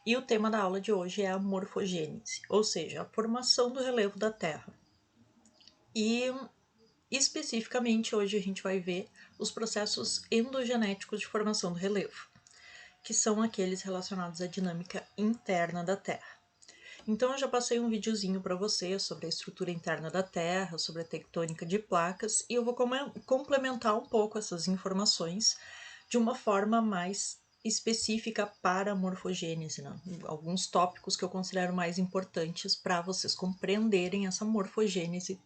E o tema da aula de hoje é a morfogênese, ou seja, a formação do relevo da Terra. E especificamente hoje a gente vai ver os processos endogenéticos de formação do relevo, que são aqueles relacionados à dinâmica interna da Terra. Então eu já passei um videozinho para você sobre a estrutura interna da Terra, sobre a tectônica de placas, e eu vou complementar um pouco essas informações de uma forma mais específica para a morfogênese, né? Alguns tópicos que eu considero mais importantes para vocês compreenderem essa morfogênese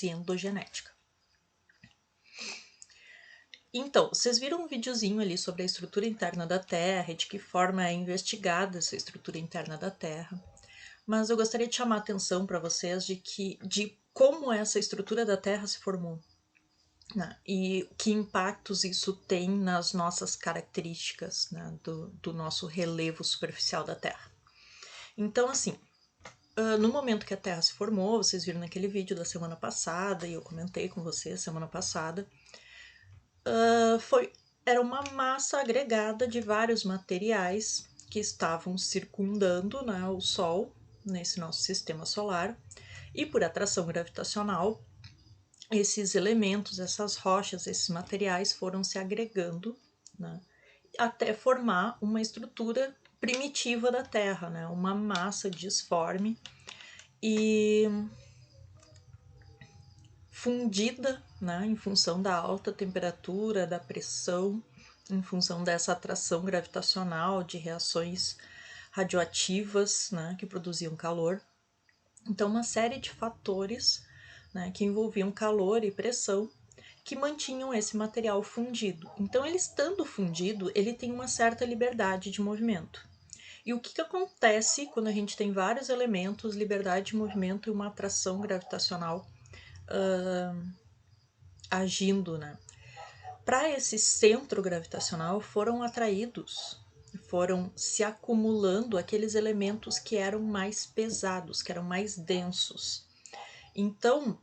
endogenética. Então, vocês viram um videozinho ali sobre a estrutura interna da Terra e de que forma é investigada essa estrutura interna da Terra. Mas eu gostaria de chamar a atenção para vocês de como essa estrutura da Terra se formou, né? E que impactos isso tem nas nossas características, né? do nosso relevo superficial da Terra. Então, assim, no momento que a Terra se formou, vocês viram naquele vídeo da semana passada, e eu comentei com vocês semana passada, era uma massa agregada de vários materiais que estavam circundando, né, o Sol, nesse nosso sistema solar, e por atração gravitacional, esses elementos, essas rochas, esses materiais foram se agregando, né, até formar uma estrutura primitiva da Terra, né, uma massa disforme e fundida, né, em função da alta temperatura, da pressão, em função dessa atração gravitacional, de reações radioativas, né, que produziam calor. Então, uma série de fatores, né, que envolviam calor e pressão que mantinham esse material fundido. Então, ele estando fundido, ele tem uma certa liberdade de movimento. E o que acontece quando a gente tem vários elementos, liberdade de movimento e uma atração gravitacional agindo, né? Para esse centro gravitacional foram se acumulando aqueles elementos que eram mais pesados, que eram mais densos. Então,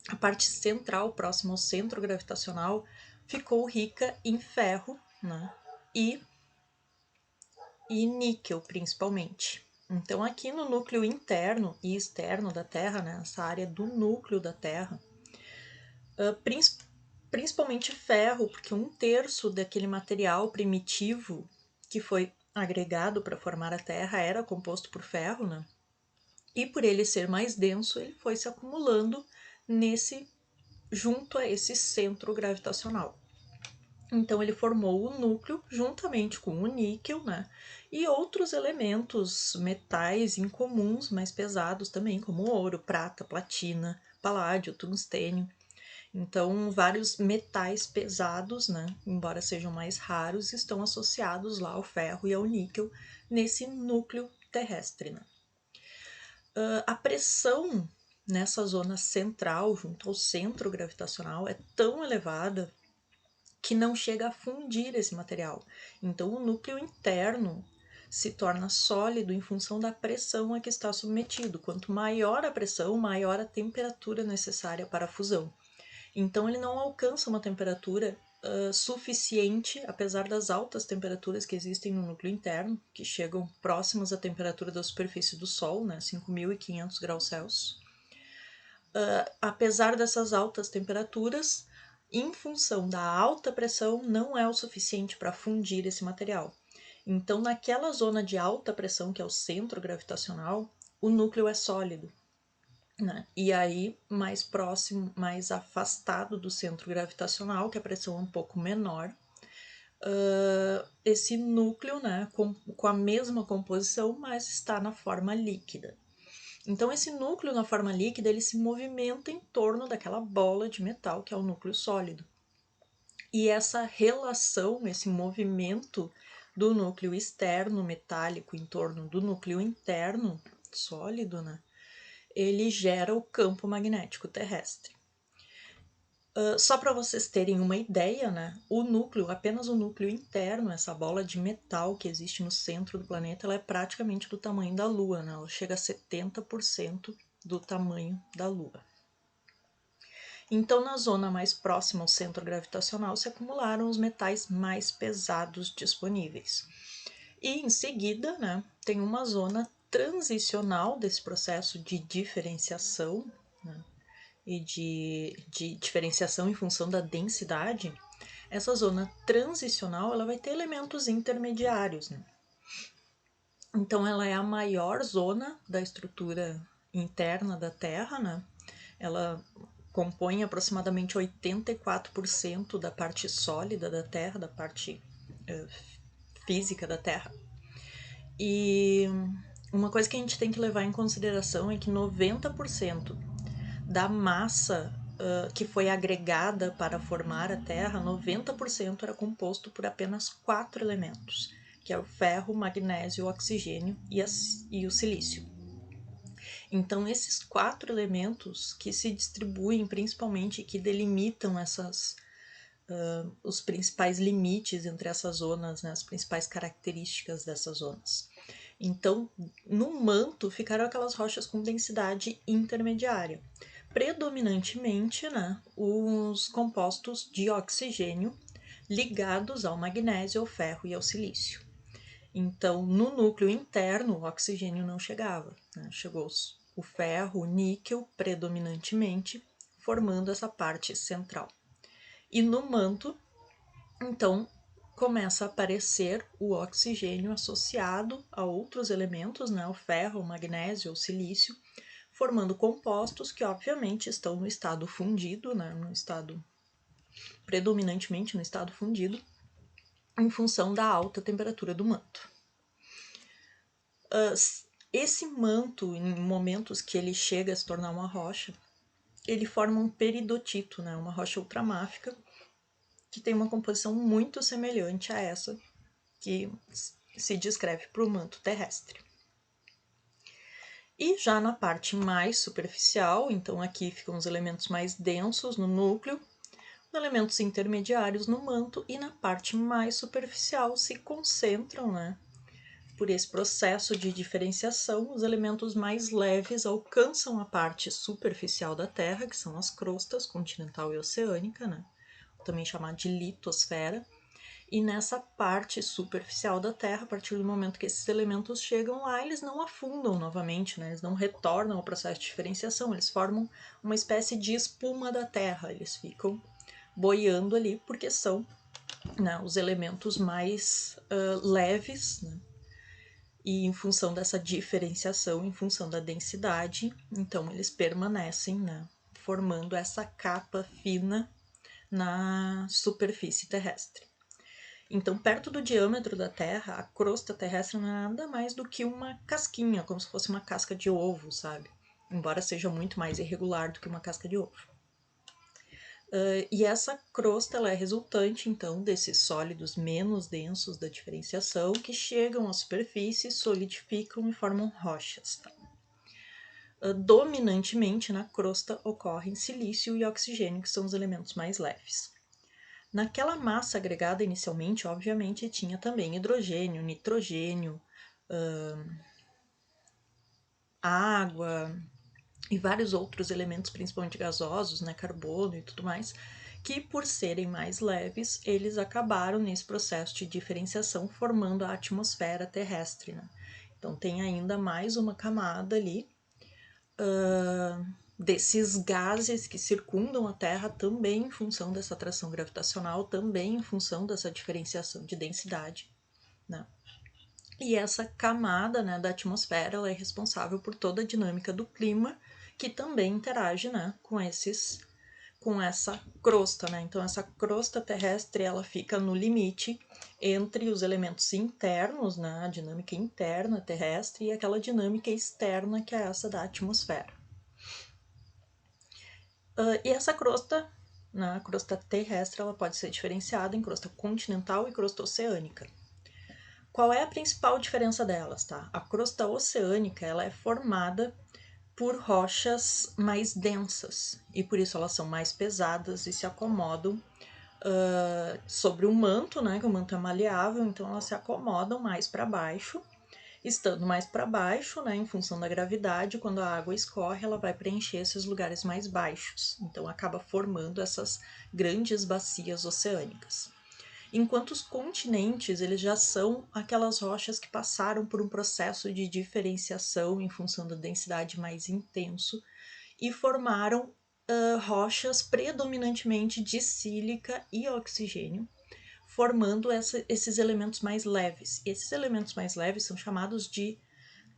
a parte central, próxima ao centro gravitacional, ficou rica em ferro, né? E níquel, principalmente. Então, aqui no núcleo interno e externo da Terra, né, essa área do núcleo da Terra, principalmente ferro, porque 1/3 daquele material primitivo que foi agregado para formar a Terra era composto por ferro, né? E por ele ser mais denso, ele foi se acumulando junto a esse centro gravitacional. Então ele formou o núcleo juntamente com o níquel, né? E outros elementos, metais incomuns, mais pesados também, como ouro, prata, platina, paládio, tungstênio. Então, vários metais pesados, né, embora sejam mais raros, estão associados lá ao ferro e ao níquel nesse núcleo terrestre. Né? A pressão nessa zona central, junto ao centro gravitacional, é tão elevada que não chega a fundir esse material. Então, o núcleo interno se torna sólido em função da pressão a que está submetido. Quanto maior a pressão, maior a temperatura necessária para a fusão. Então, ele não alcança uma temperatura suficiente, apesar das altas temperaturas que existem no núcleo interno, que chegam próximas à temperatura da superfície do Sol, né, 5.500 graus Celsius. Apesar dessas altas temperaturas, em função da alta pressão, não é o suficiente para fundir esse material. Então, naquela zona de alta pressão, que é o centro gravitacional, o núcleo é sólido. Né? E aí, mais próximo, mais afastado do centro gravitacional, que a pressão é um pouco menor, esse núcleo, né, com a mesma composição, mas está na forma líquida. Então, esse núcleo na forma líquida, ele se movimenta em torno daquela bola de metal, que é o núcleo sólido. E essa relação, esse movimento do núcleo externo metálico em torno do núcleo interno sólido, né, ele gera o campo magnético terrestre. Só para vocês terem uma ideia, né, apenas o núcleo interno, essa bola de metal que existe no centro do planeta, ela é praticamente do tamanho da Lua, né, ela chega a 70% do tamanho da Lua. Então, na zona mais próxima ao centro gravitacional se acumularam os metais mais pesados disponíveis. E em seguida, né, tem uma zona transicional desse processo de diferenciação, né, e de diferenciação em função da densidade. Essa zona transicional ela vai ter elementos intermediários, né? Então ela é a maior zona da estrutura interna da Terra, né? Ela compõe aproximadamente 84% da parte sólida da Terra, da parte física da Terra. E uma coisa que a gente tem que levar em consideração é que 90% da massa que foi agregada para formar a Terra, 90% era composto por apenas 4 elementos, que é o ferro, magnésio, o oxigênio e o silício. Então, esses 4 elementos que se distribuem principalmente, que delimitam os principais limites entre essas zonas, né, as principais características dessas zonas. Então, no manto ficaram aquelas rochas com densidade intermediária, predominantemente, né, os compostos de oxigênio ligados ao magnésio, ao ferro e ao silício. Então, no núcleo interno, o oxigênio não chegava, né? Chegou o ferro, o níquel, predominantemente, formando essa parte central. E no manto, então, começa a aparecer o oxigênio associado a outros elementos, né? O ferro, o magnésio, o silício, formando compostos que, obviamente, estão no estado fundido, né? Predominantemente no estado fundido, em função da alta temperatura do manto. Esse manto, em momentos que ele chega a se tornar uma rocha, ele forma um peridotito, né? Uma rocha ultramáfica, que tem uma composição muito semelhante a essa que se descreve para o manto terrestre. E já na parte mais superficial, então aqui ficam os elementos mais densos no núcleo, os elementos intermediários no manto, e na parte mais superficial se concentram, né? Por esse processo de diferenciação, os elementos mais leves alcançam a parte superficial da Terra, que são as crostas continental e oceânica, né? Também chamada de litosfera. E nessa parte superficial da Terra, a partir do momento que esses elementos chegam lá, eles não afundam novamente, né? Eles não retornam ao processo de diferenciação, eles formam uma espécie de espuma da Terra, eles ficam boiando ali porque são, né, os elementos mais leves, né? E em função dessa diferenciação, em função da densidade, então eles permanecem, né, formando essa capa fina na superfície terrestre. Então, perto do diâmetro da Terra, a crosta terrestre não é nada mais do que uma casquinha, como se fosse uma casca de ovo, sabe? Embora seja muito mais irregular do que uma casca de ovo. E essa crosta ela é resultante, então, desses sólidos menos densos da diferenciação que chegam à superfície, solidificam e formam rochas. Tá? Dominantemente na crosta ocorrem silício e oxigênio, que são os elementos mais leves. Naquela massa agregada inicialmente, obviamente, tinha também hidrogênio, nitrogênio, água e vários outros elementos, principalmente gasosos, né, carbono e tudo mais, que por serem mais leves, eles acabaram nesse processo de diferenciação formando a atmosfera terrestre. Né? Então tem ainda mais uma camada ali desses gases que circundam a Terra também em função dessa atração gravitacional, também em função dessa diferenciação de densidade, né? E essa camada, né, da atmosfera ela é responsável por toda a dinâmica do clima, que também interage, né, com essa crosta, né? Então essa crosta terrestre ela fica no limite entre os elementos internos, né, a dinâmica interna terrestre e aquela dinâmica externa que é essa da atmosfera. E essa crosta, né, a crosta terrestre, ela pode ser diferenciada em crosta continental e crosta oceânica. Qual é a principal diferença delas, tá? A crosta oceânica, ela é formada por rochas mais densas e por isso elas são mais pesadas e se acomodam sobre o manto, né? Que o manto é maleável, então elas se acomodam mais para baixo. Estando mais para baixo, né, em função da gravidade, quando a água escorre, ela vai preencher esses lugares mais baixos. Então acaba formando essas grandes bacias oceânicas. enquanto os continentes eles já são aquelas rochas que passaram por um processo de diferenciação em função da densidade mais intenso e formaram rochas predominantemente de sílica e oxigênio, formando esses elementos mais leves. Esses elementos mais leves são chamados de,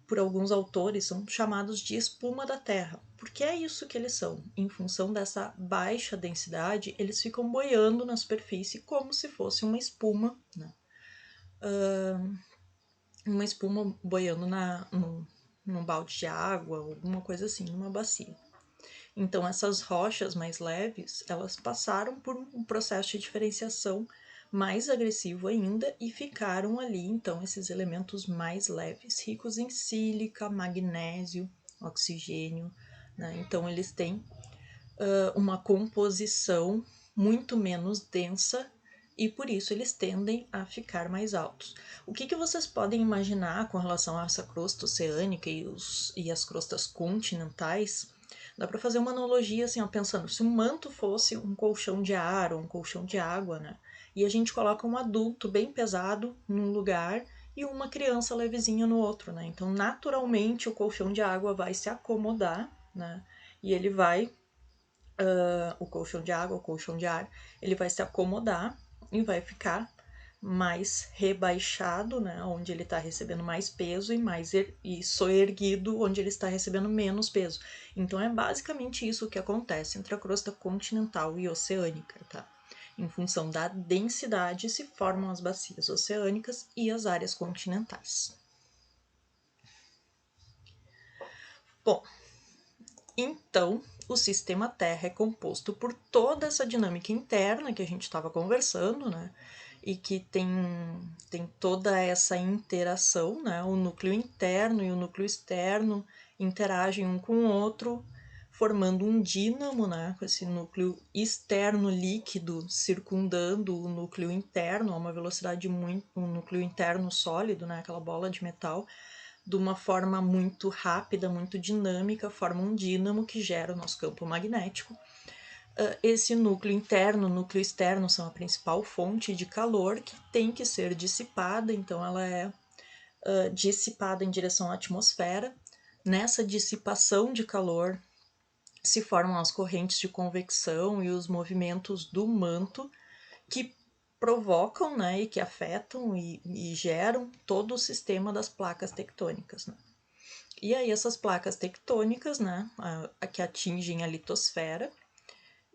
por alguns autores, são chamados de espuma da Terra, porque é isso que eles são. Em função dessa baixa densidade, eles ficam boiando na superfície como se fosse uma espuma, né? Uma espuma boiando num balde de água, alguma coisa assim, numa bacia. Então, essas rochas mais leves, elas passaram por um processo de diferenciação mais agressivo ainda e ficaram ali, então, esses elementos mais leves, ricos em sílica, magnésio, oxigênio, né? Então, eles têm uma composição muito menos densa e por isso eles tendem a ficar mais altos. O que vocês podem imaginar com relação a essa crosta oceânica e as crostas continentais? Dá para fazer uma analogia assim, ó, pensando, se um manto fosse um colchão de ar ou um colchão de água, né? E a gente coloca um adulto bem pesado num lugar e uma criança levezinha no outro, né? Então, naturalmente, o colchão de água vai se acomodar, né? E ele vai, o colchão de água, o colchão de ar, ele vai se acomodar e vai ficar mais rebaixado, né, onde ele está recebendo mais peso e soerguido, onde ele está recebendo menos peso. Então é basicamente isso que acontece entre a crosta continental e oceânica, tá? Em função da densidade se formam as bacias oceânicas e as áreas continentais. Bom, então o sistema Terra é composto por toda essa dinâmica interna que a gente estava conversando, né? E que tem toda essa interação, né? O núcleo interno e o núcleo externo interagem um com o outro, formando um dínamo, né? Com esse núcleo externo líquido circundando o núcleo interno a uma velocidade muito, um núcleo interno sólido, né? Aquela bola de metal, de uma forma muito rápida, muito dinâmica, forma um dínamo que gera o nosso campo magnético. Esse núcleo interno, núcleo externo são a principal fonte de calor que tem que ser dissipada, então ela é dissipada em direção à atmosfera. Nessa dissipação de calor se formam as correntes de convecção e os movimentos do manto que provocam, né, e que afetam e geram todo o sistema das placas tectônicas, né? E aí essas placas tectônicas, né, que atingem a litosfera,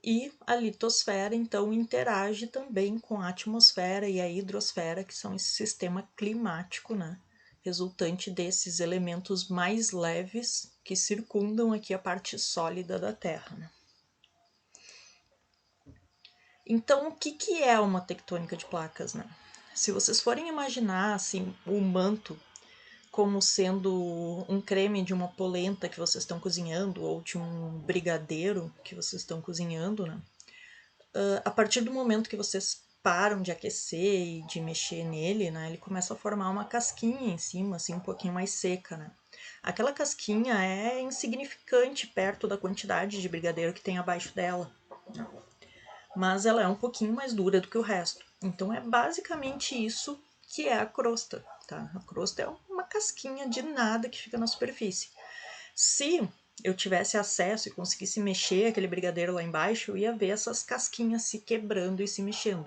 e a litosfera, então, interage também com a atmosfera e a hidrosfera, que são esse sistema climático, né? Resultante desses elementos mais leves que circundam aqui a parte sólida da Terra. Né? Então, o que é uma tectônica de placas? Né? Se vocês forem imaginar assim, o manto como sendo um creme de uma polenta que vocês estão cozinhando ou de um brigadeiro que vocês estão cozinhando, né? A partir do momento que vocês param de aquecer e de mexer nele, né, ele começa a formar uma casquinha em cima, assim, um pouquinho mais seca, né? Aquela casquinha é insignificante perto da quantidade de brigadeiro que tem abaixo dela, né? Mas ela é um pouquinho mais dura do que o resto. Então é basicamente isso que é a crosta, tá? A crosta é uma casquinha de nada que fica na superfície. Se eu tivesse acesso e conseguisse mexer aquele brigadeiro lá embaixo, eu ia ver essas casquinhas se quebrando e se mexendo.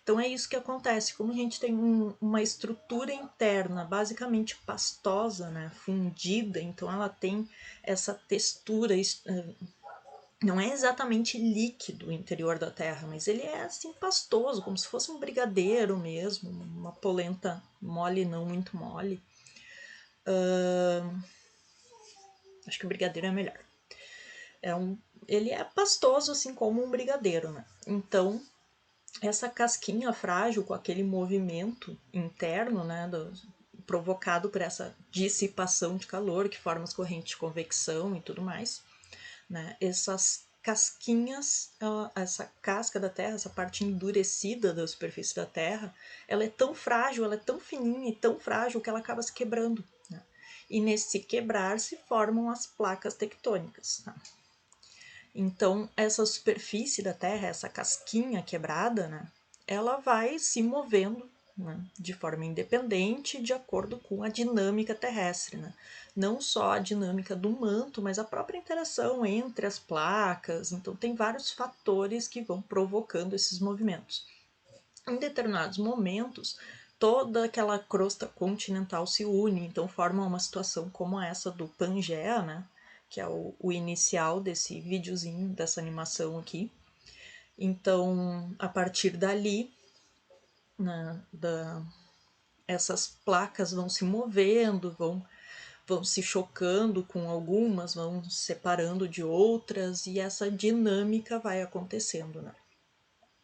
Então é isso que acontece, como a gente tem uma estrutura interna basicamente pastosa, né, fundida, então ela tem essa textura, não é exatamente líquido o interior da Terra, mas ele é assim pastoso, como se fosse um brigadeiro mesmo, uma polenta mole, não muito mole. Acho que o brigadeiro é melhor. Ele é pastoso, assim como um brigadeiro, né? Então, essa casquinha frágil com aquele movimento interno, né, provocado por essa dissipação de calor que forma as correntes de convecção e tudo mais, né? Essas casquinhas, essa casca da Terra, essa parte endurecida da superfície da Terra, ela é tão frágil, ela é tão fininha e tão frágil que ela acaba se quebrando. Né? E nesse quebrar se formam as placas tectônicas. Tá? Então, essa superfície da Terra, essa casquinha quebrada, né, ela vai se movendo, né, de forma independente de acordo com a dinâmica terrestre, né? Não só a dinâmica do manto, mas a própria interação entre as placas. Então tem vários fatores que vão provocando esses movimentos. Em determinados momentos, toda aquela crosta continental se une, então forma uma situação como essa do Pangaea, né? Que é o inicial desse videozinho, dessa animação aqui. Então, a partir dali, né, essas placas vão se movendo, vão se chocando com algumas, vão separando de outras, e essa dinâmica vai acontecendo, né?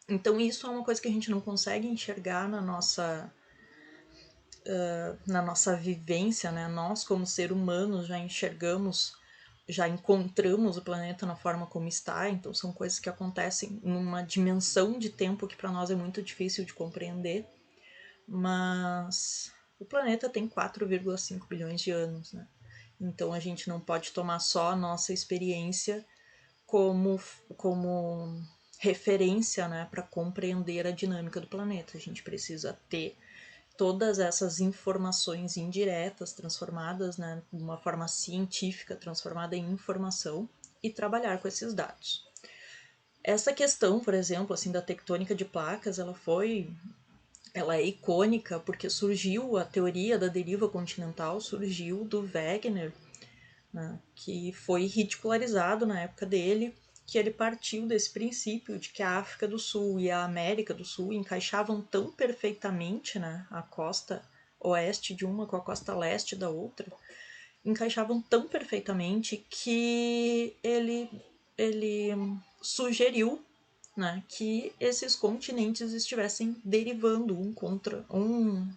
Então isso é uma coisa que a gente não consegue enxergar na nossa vivência, né? Nós, como ser humanos, já enxergamos, já encontramos o planeta na forma como está, então são coisas que acontecem numa dimensão de tempo que para nós é muito difícil de compreender, mas o planeta tem 4,5 bilhões de anos, né? Então a gente não pode tomar só a nossa experiência como referência, né, para compreender a dinâmica do planeta. A gente precisa ter todas essas informações indiretas transformadas, né, de uma forma científica, transformada em informação e trabalhar com esses dados. Essa questão, por exemplo, assim, da tectônica de placas, ela é icônica porque surgiu a teoria da deriva continental, surgiu do Wegener, né, que foi ridicularizado na época dele, que ele partiu desse princípio de que a África do Sul e a América do Sul encaixavam tão perfeitamente, né, a costa oeste de uma com a costa leste da outra, encaixavam tão perfeitamente que ele sugeriu, né, que esses continentes estivessem derivando um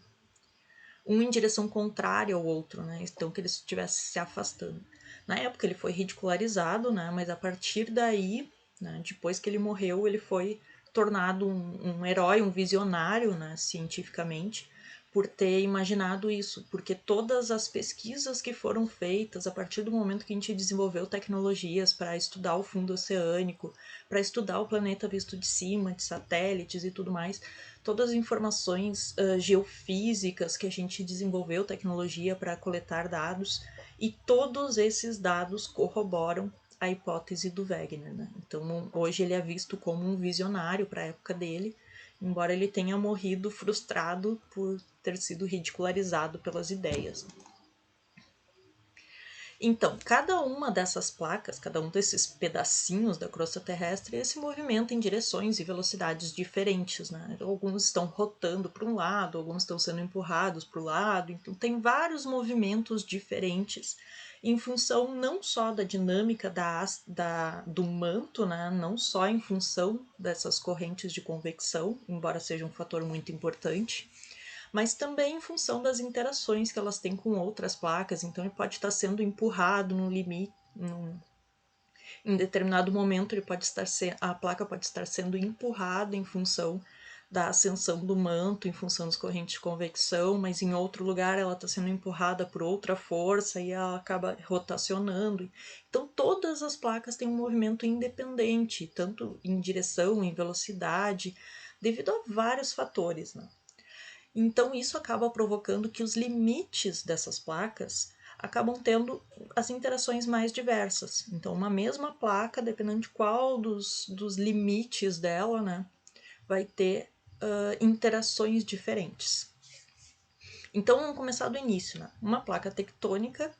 em direção contrária ao outro, né? Então que ele estivesse se afastando. Na época ele foi ridicularizado, né? Mas a partir daí, né, depois que ele morreu, ele foi tornado um herói, um visionário, né, cientificamente, por ter imaginado isso, porque todas as pesquisas que foram feitas a partir do momento que a gente desenvolveu tecnologias para estudar o fundo oceânico, para estudar o planeta visto de cima, de satélites e tudo mais, todas as informações geofísicas que a gente desenvolveu tecnologia para coletar dados, e todos esses dados corroboram a hipótese do Wegener, né? Então hoje ele é visto como um visionário para a época dele, embora ele tenha morrido frustrado por ter sido ridicularizado pelas ideias. Então, cada uma dessas placas, cada um desses pedacinhos da crosta terrestre, se movimenta em direções e velocidades diferentes, né? Alguns estão rotando para um lado, alguns estão sendo empurrados para o lado, então tem vários movimentos diferentes em função não só da dinâmica do manto, né? Não só em função dessas correntes de convecção, embora seja um fator muito importante, mas também em função das interações que elas têm com outras placas. Então ele pode estar sendo empurrado no limite, em determinado momento ele pode estar a placa pode estar sendo empurrada em função da ascensão do manto, em função das correntes de convecção, mas em outro lugar ela está sendo empurrada por outra força e ela acaba rotacionando. Então todas as placas têm um movimento independente, tanto em direção, em velocidade, devido a vários fatores, né? Então isso acaba provocando que os limites dessas placas acabam tendo as interações mais diversas. Então uma mesma placa, dependendo de qual dos limites dela, né, vai ter interações diferentes. Então vamos começar do início, né? Uma placa tectônica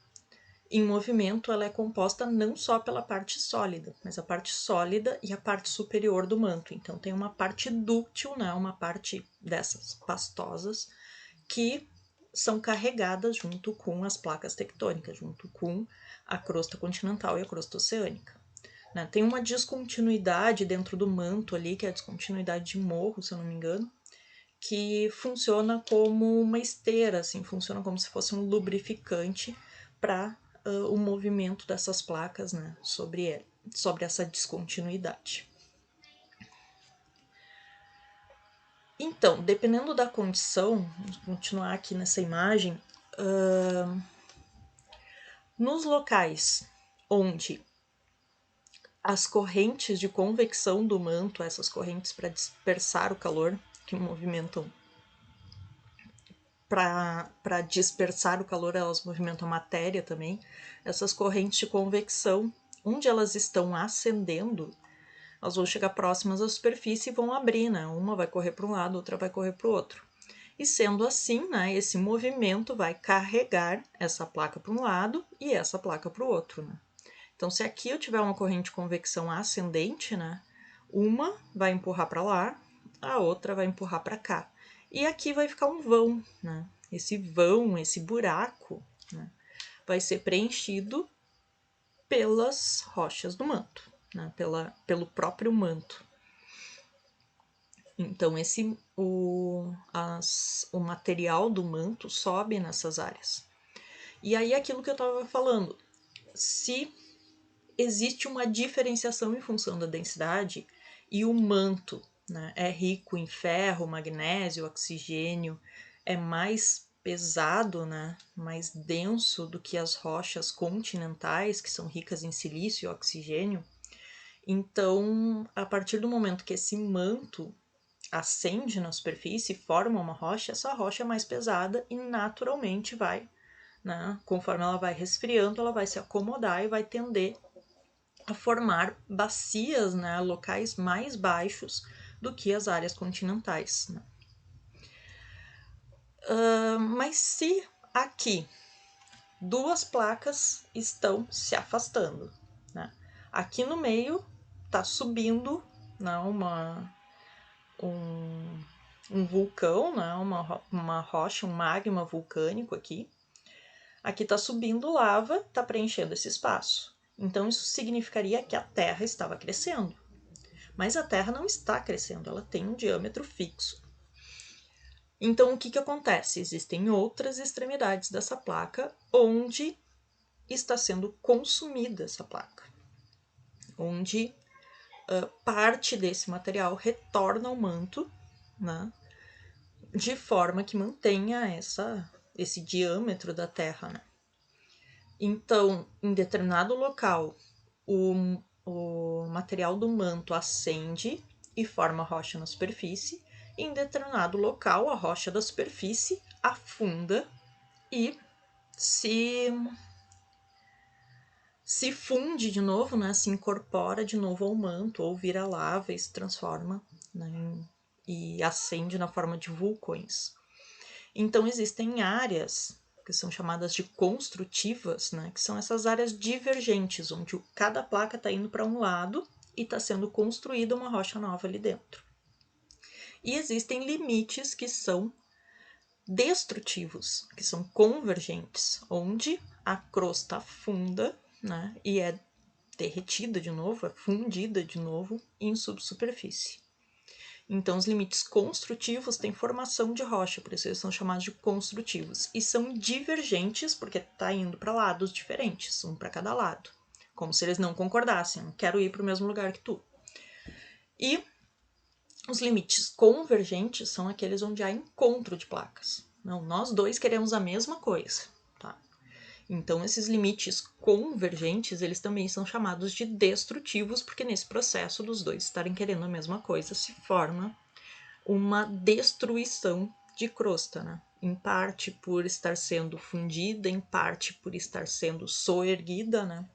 em movimento, ela é composta não só pela parte sólida, mas a parte sólida e a parte superior do manto. Então tem uma parte dúctil, né, uma parte dessas pastosas, que são carregadas junto com as placas tectônicas, junto com a crosta continental e a crosta oceânica. Né? Tem uma descontinuidade dentro do manto ali, que é a descontinuidade de morro, se eu não me engano, que funciona como uma esteira, assim, funciona como se fosse um lubrificante para o movimento dessas placas, né, sobre essa descontinuidade. Então, dependendo da condição, vamos continuar aqui nessa imagem, nos locais onde as correntes de convecção do manto, essas correntes para dispersar o calor, que movimentam para dispersar o calor, elas movimentam a matéria também. Essas correntes de convecção, onde elas estão ascendendo, elas vão chegar próximas à superfície e vão abrir, né? Uma vai correr para um lado, outra vai correr para o outro. E sendo assim, né, esse movimento vai carregar essa placa para um lado e essa placa para o outro, né? Então, se aqui eu tiver uma corrente de convecção ascendente, né, uma vai empurrar para lá, a outra vai empurrar para cá. E aqui vai ficar um vão, né? Esse vão, esse buraco, né, vai ser preenchido pelas rochas do manto, né, pelo próprio manto. Então, o material do manto sobe nessas áreas. E aí, aquilo que eu estava falando, se existe uma diferenciação em função da densidade e o manto, né, é rico em ferro, magnésio, oxigênio, é mais pesado, né, mais denso do que as rochas continentais, que são ricas em silício e oxigênio. Então, a partir do momento que esse manto acende na superfície e forma uma rocha, essa rocha é mais pesada e naturalmente vai, né, conforme ela vai resfriando, ela vai se acomodar e vai tender a formar bacias, né, locais mais baixos do que as áreas continentais. Né? Mas se aqui duas placas estão se afastando, né? Aqui no meio está subindo, né, um vulcão, né, uma rocha, um magma vulcânico aqui. Aqui está subindo lava, está preenchendo esse espaço. Então, isso significaria que a Terra estava crescendo. Mas a Terra não está crescendo, ela tem um diâmetro fixo. Então, o que acontece? Existem outras extremidades dessa placa onde está sendo consumida essa placa, onde parte desse material retorna ao manto, né, de forma que mantenha esse diâmetro da Terra. Né? Então, em determinado local, o material do manto ascende e forma rocha na superfície, e em determinado local, a rocha da superfície afunda e se funde de novo, né, se incorpora de novo ao manto, ou vira lava e se transforma, né, e acende na forma de vulcões. Então, existem áreas que são chamadas de construtivas, né, que são essas áreas divergentes, onde cada placa está indo para um lado e está sendo construída uma rocha nova ali dentro. E existem limites que são destrutivos, que são convergentes, onde a crosta afunda, né, e é derretida de novo, é fundida de novo em subsuperfície. Então, os limites construtivos têm formação de rocha, por isso eles são chamados de construtivos. E são divergentes, porque está indo para lados diferentes, um para cada lado. Como se eles não concordassem, não quero ir para o mesmo lugar que tu. E os limites convergentes são aqueles onde há encontro de placas. Não, nós dois queremos a mesma coisa. Tá? Então, esses limites convergentes, eles também são chamados de destrutivos, porque nesse processo dos dois estarem querendo a mesma coisa, se forma uma destruição de crosta, né? Em parte por estar sendo fundida, em parte por estar sendo soerguida, né?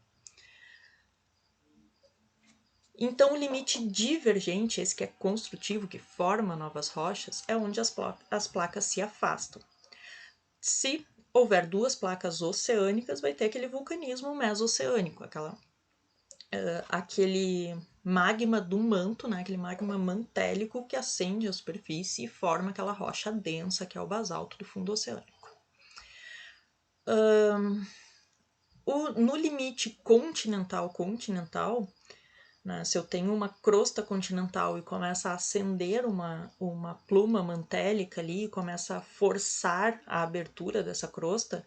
Então, o limite divergente, esse que é construtivo, que forma novas rochas, é onde as placas se afastam. Se houver duas placas oceânicas, vai ter aquele vulcanismo mesoceânico, aquele magma do manto, né, aquele magma mantélico que acende a superfície e forma aquela rocha densa que é o basalto do fundo oceânico. No limite continental, né, se eu tenho uma crosta continental e começa a acender uma pluma mantélica ali, e começa a forçar a abertura dessa crosta,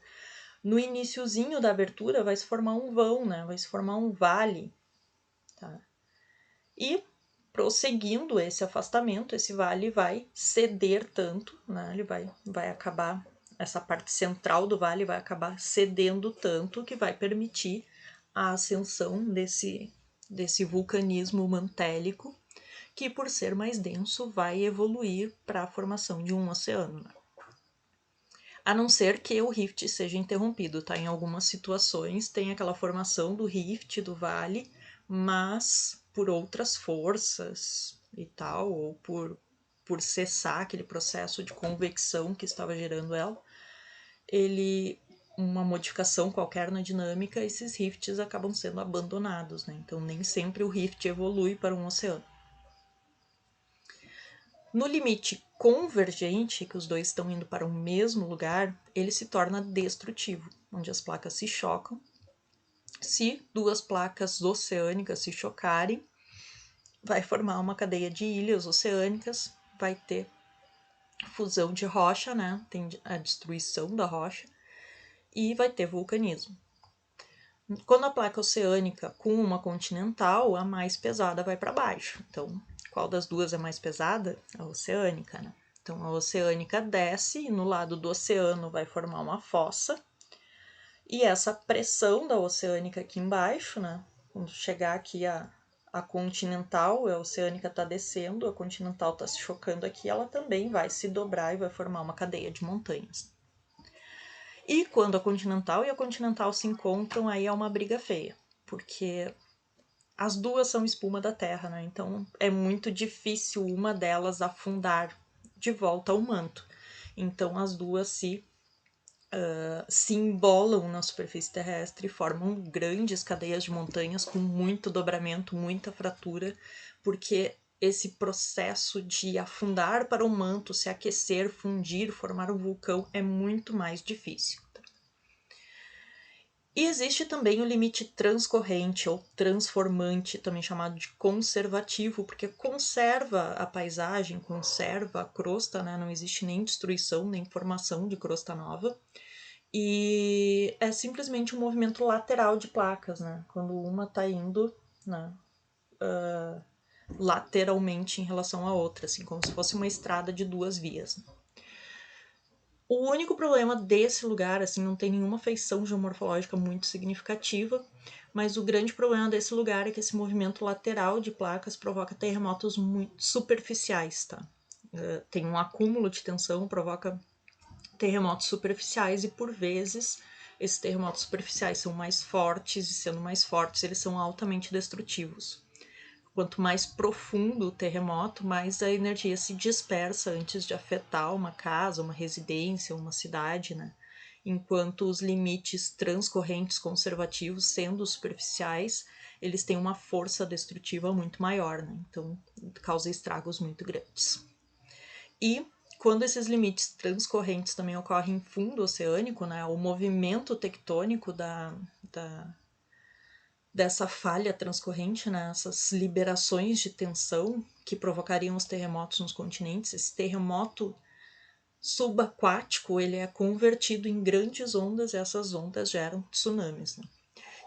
no iniciozinho da abertura vai se formar um vão, né, vai se formar um vale. Tá? E prosseguindo esse afastamento, esse vale vai ceder tanto, né, ele vai acabar, essa parte central do vale vai acabar cedendo tanto que vai permitir a ascensão desse vulcanismo mantélico, que por ser mais denso vai evoluir para a formação de um oceano, né? A não ser que o rift seja interrompido, tá? Em algumas situações tem aquela formação do rift, do vale, mas por outras forças e tal, ou por cessar aquele processo de convecção que estava gerando ela, uma modificação qualquer na dinâmica, esses rifts acabam sendo abandonados, né? Então nem sempre o rift evolui para um oceano. No limite convergente, que os dois estão indo para o mesmo lugar, ele se torna destrutivo, onde as placas se chocam. Se duas placas oceânicas se chocarem, vai formar uma cadeia de ilhas oceânicas, vai ter fusão de rocha, né? Tem a destruição da rocha e vai ter vulcanismo. Quando a placa oceânica com uma continental, a mais pesada vai para baixo. Então, qual das duas é mais pesada? A oceânica, né? Então, a oceânica desce e no lado do oceano vai formar uma fossa. E essa pressão da oceânica aqui embaixo, né? Quando chegar aqui a continental, a oceânica está descendo, a continental está se chocando aqui, ela também vai se dobrar e vai formar uma cadeia de montanhas. E quando a continental e a continental se encontram, aí é uma briga feia, porque as duas são espuma da Terra, né? Então é muito difícil uma delas afundar de volta ao manto. Então as duas se embolam na superfície terrestre e formam grandes cadeias de montanhas com muito dobramento, muita fratura, porque esse processo de afundar para o manto, se aquecer, fundir, formar um vulcão é muito mais difícil. E existe também o limite transcorrente ou transformante, também chamado de conservativo, porque conserva a paisagem, conserva a crosta, né? Não existe nem destruição, nem formação de crosta nova. E é simplesmente um movimento lateral de placas, né? Quando uma está indo, né, lateralmente em relação à outra, assim, como se fosse uma estrada de duas vias. O único problema desse lugar, assim, não tem nenhuma feição geomorfológica muito significativa, mas o grande problema desse lugar é que esse movimento lateral de placas provoca terremotos muito superficiais, tá? Tem um acúmulo de tensão, provoca terremotos superficiais e, por vezes, esses terremotos superficiais são mais fortes e, sendo mais fortes, eles são altamente destrutivos. Quanto mais profundo o terremoto, mais a energia se dispersa antes de afetar uma casa, uma residência, uma cidade, né? Enquanto os limites transcorrentes conservativos, sendo superficiais, eles têm uma força destrutiva muito maior, né? Então, causa estragos muito grandes. E quando esses limites transcorrentes também ocorrem em fundo oceânico, né? O movimento tectônico dessa falha transcorrente, né, essas liberações de tensão que provocariam os terremotos nos continentes, esse terremoto subaquático, ele é convertido em grandes ondas e essas ondas geram tsunamis, né?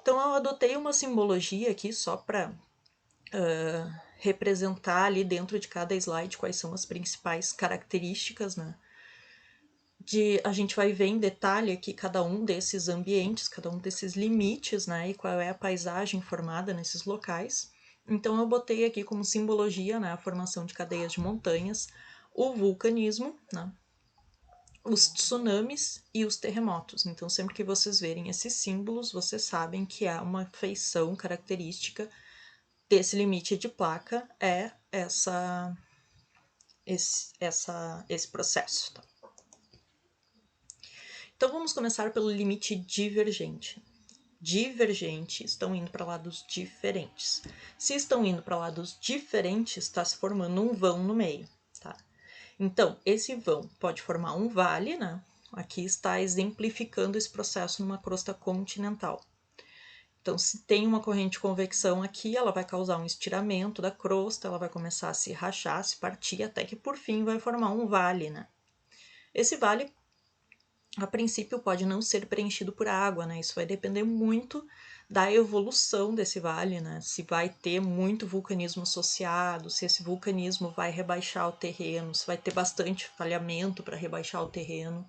Então eu adotei uma simbologia aqui só para representar ali dentro de cada slide quais são as principais características, né? A gente vai ver em detalhe aqui cada um desses ambientes, cada um desses limites, né, e qual é a paisagem formada nesses locais. Então eu botei aqui como simbologia, né, a formação de cadeias de montanhas, o vulcanismo, né, os tsunamis e os terremotos. Então sempre que vocês verem esses símbolos, vocês sabem que há uma feição característica desse limite de placa, é esse processo, tá? Então vamos começar pelo limite divergente. Divergente estão indo para lados diferentes. Se estão indo para lados diferentes, está se formando um vão no meio, tá? Então, esse vão pode formar um vale, né? Aqui está exemplificando esse processo numa crosta continental. Então, se tem uma corrente de convecção aqui, ela vai causar um estiramento da crosta, ela vai começar a se rachar, se partir, até que por fim vai formar um vale, né? Esse vale a princípio pode não ser preenchido por água, né? Isso vai depender muito da evolução desse vale, né? Se vai ter muito vulcanismo associado, se esse vulcanismo vai rebaixar o terreno, se vai ter bastante falhamento para rebaixar o terreno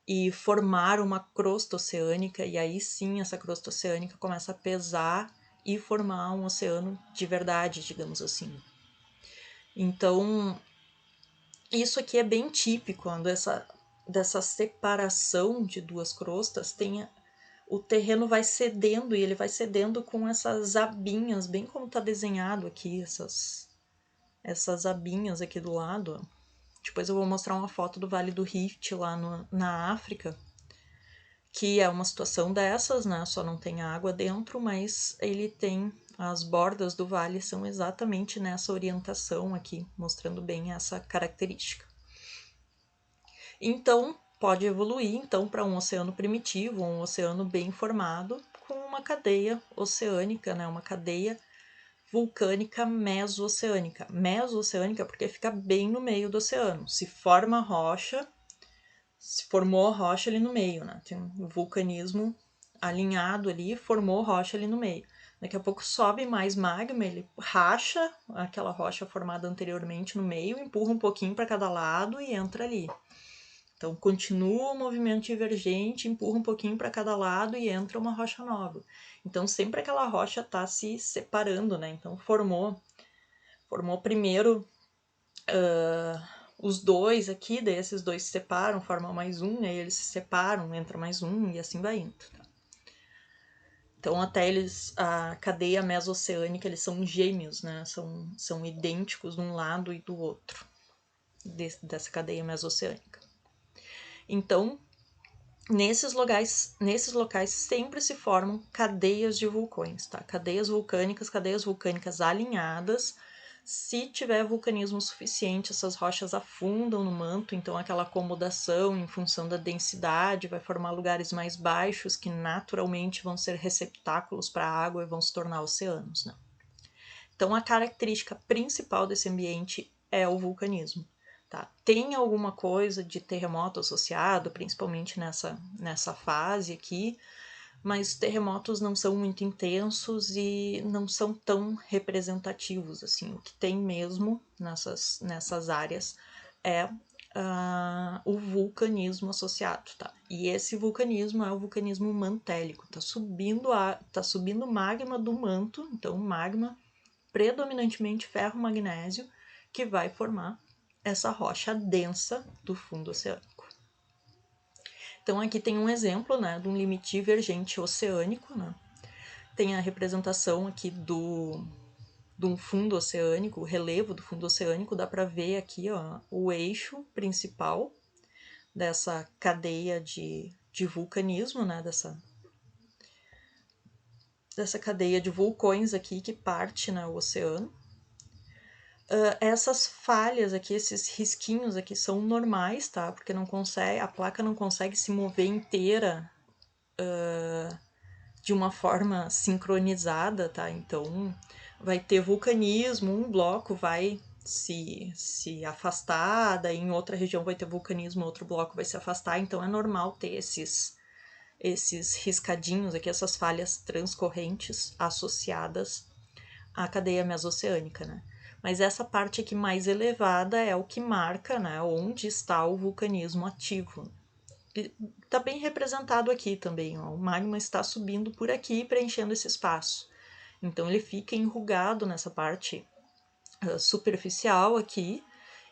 e formar uma crosta oceânica, e aí sim essa crosta oceânica começa a pesar e formar um oceano de verdade, digamos assim. Então, isso aqui é bem típico, quando dessa separação de duas crostas, o terreno vai cedendo, e ele vai cedendo com essas abinhas, bem como está desenhado aqui, essas abinhas aqui do lado. Depois eu vou mostrar uma foto do Vale do Rift lá na África, que é uma situação dessas, né? Só não tem água dentro, mas ele tem... As bordas do vale são exatamente nessa orientação aqui, mostrando bem essa característica. Então, pode evoluir então para um oceano primitivo, um oceano bem formado, com uma cadeia oceânica, né? Uma cadeia vulcânica meso-oceânica. Meso-oceânica porque fica bem no meio do oceano. Se forma rocha, se formou rocha ali no meio, né? Tem um vulcanismo alinhado ali, formou rocha ali no meio. Daqui a pouco sobe mais magma, ele racha aquela rocha formada anteriormente no meio, empurra um pouquinho para cada lado e entra ali. Então, continua o movimento divergente, empurra um pouquinho para cada lado e entra uma rocha nova. Então, sempre aquela rocha está se separando, né? Então, formou primeiro os dois aqui, daí esses dois se separam, formam mais um, aí eles se separam, entra mais um e assim vai indo. Tá? Então, até a cadeia mesoceânica, eles são gêmeos, né? São idênticos de um lado e do outro, dessa cadeia mesoceânica. Então, nesses locais sempre se formam cadeias de vulcões, tá? Cadeias vulcânicas alinhadas. Se tiver vulcanismo suficiente, essas rochas afundam no manto, então aquela acomodação em função da densidade vai formar lugares mais baixos que naturalmente vão ser receptáculos para a água e vão se tornar oceanos, né? Então a característica principal desse ambiente é o vulcanismo. Tá? Tem alguma coisa de terremoto associado, principalmente nessa fase aqui, mas terremotos não são muito intensos e não são tão representativos. Assim, o que tem mesmo nessas áreas é o vulcanismo associado. Tá? E esse vulcanismo é o vulcanismo mantélico. Tá subindo magma do manto, então magma predominantemente ferro-magnésio, que vai formar essa rocha densa do fundo oceânico. Então aqui tem um exemplo, né, de um limite divergente oceânico, né? Tem a representação aqui de um fundo oceânico, o relevo do fundo oceânico, dá para ver aqui, ó, o eixo principal dessa cadeia de vulcanismo, né, dessa cadeia de vulcões aqui que parte, né, o oceano. Essas falhas aqui, esses risquinhos aqui são normais, tá? Porque a placa não consegue se mover inteira de uma forma sincronizada, tá? Então vai ter vulcanismo, um bloco vai se afastar, daí em outra região vai ter vulcanismo, outro bloco vai se afastar, então é normal ter esses riscadinhos aqui, essas falhas transcorrentes associadas à cadeia mesoceânica, né? Mas essa parte aqui mais elevada é o que marca, né, onde está o vulcanismo ativo. Está bem representado aqui também, ó, o magma está subindo por aqui, preenchendo esse espaço. Então ele fica enrugado nessa parte superficial aqui,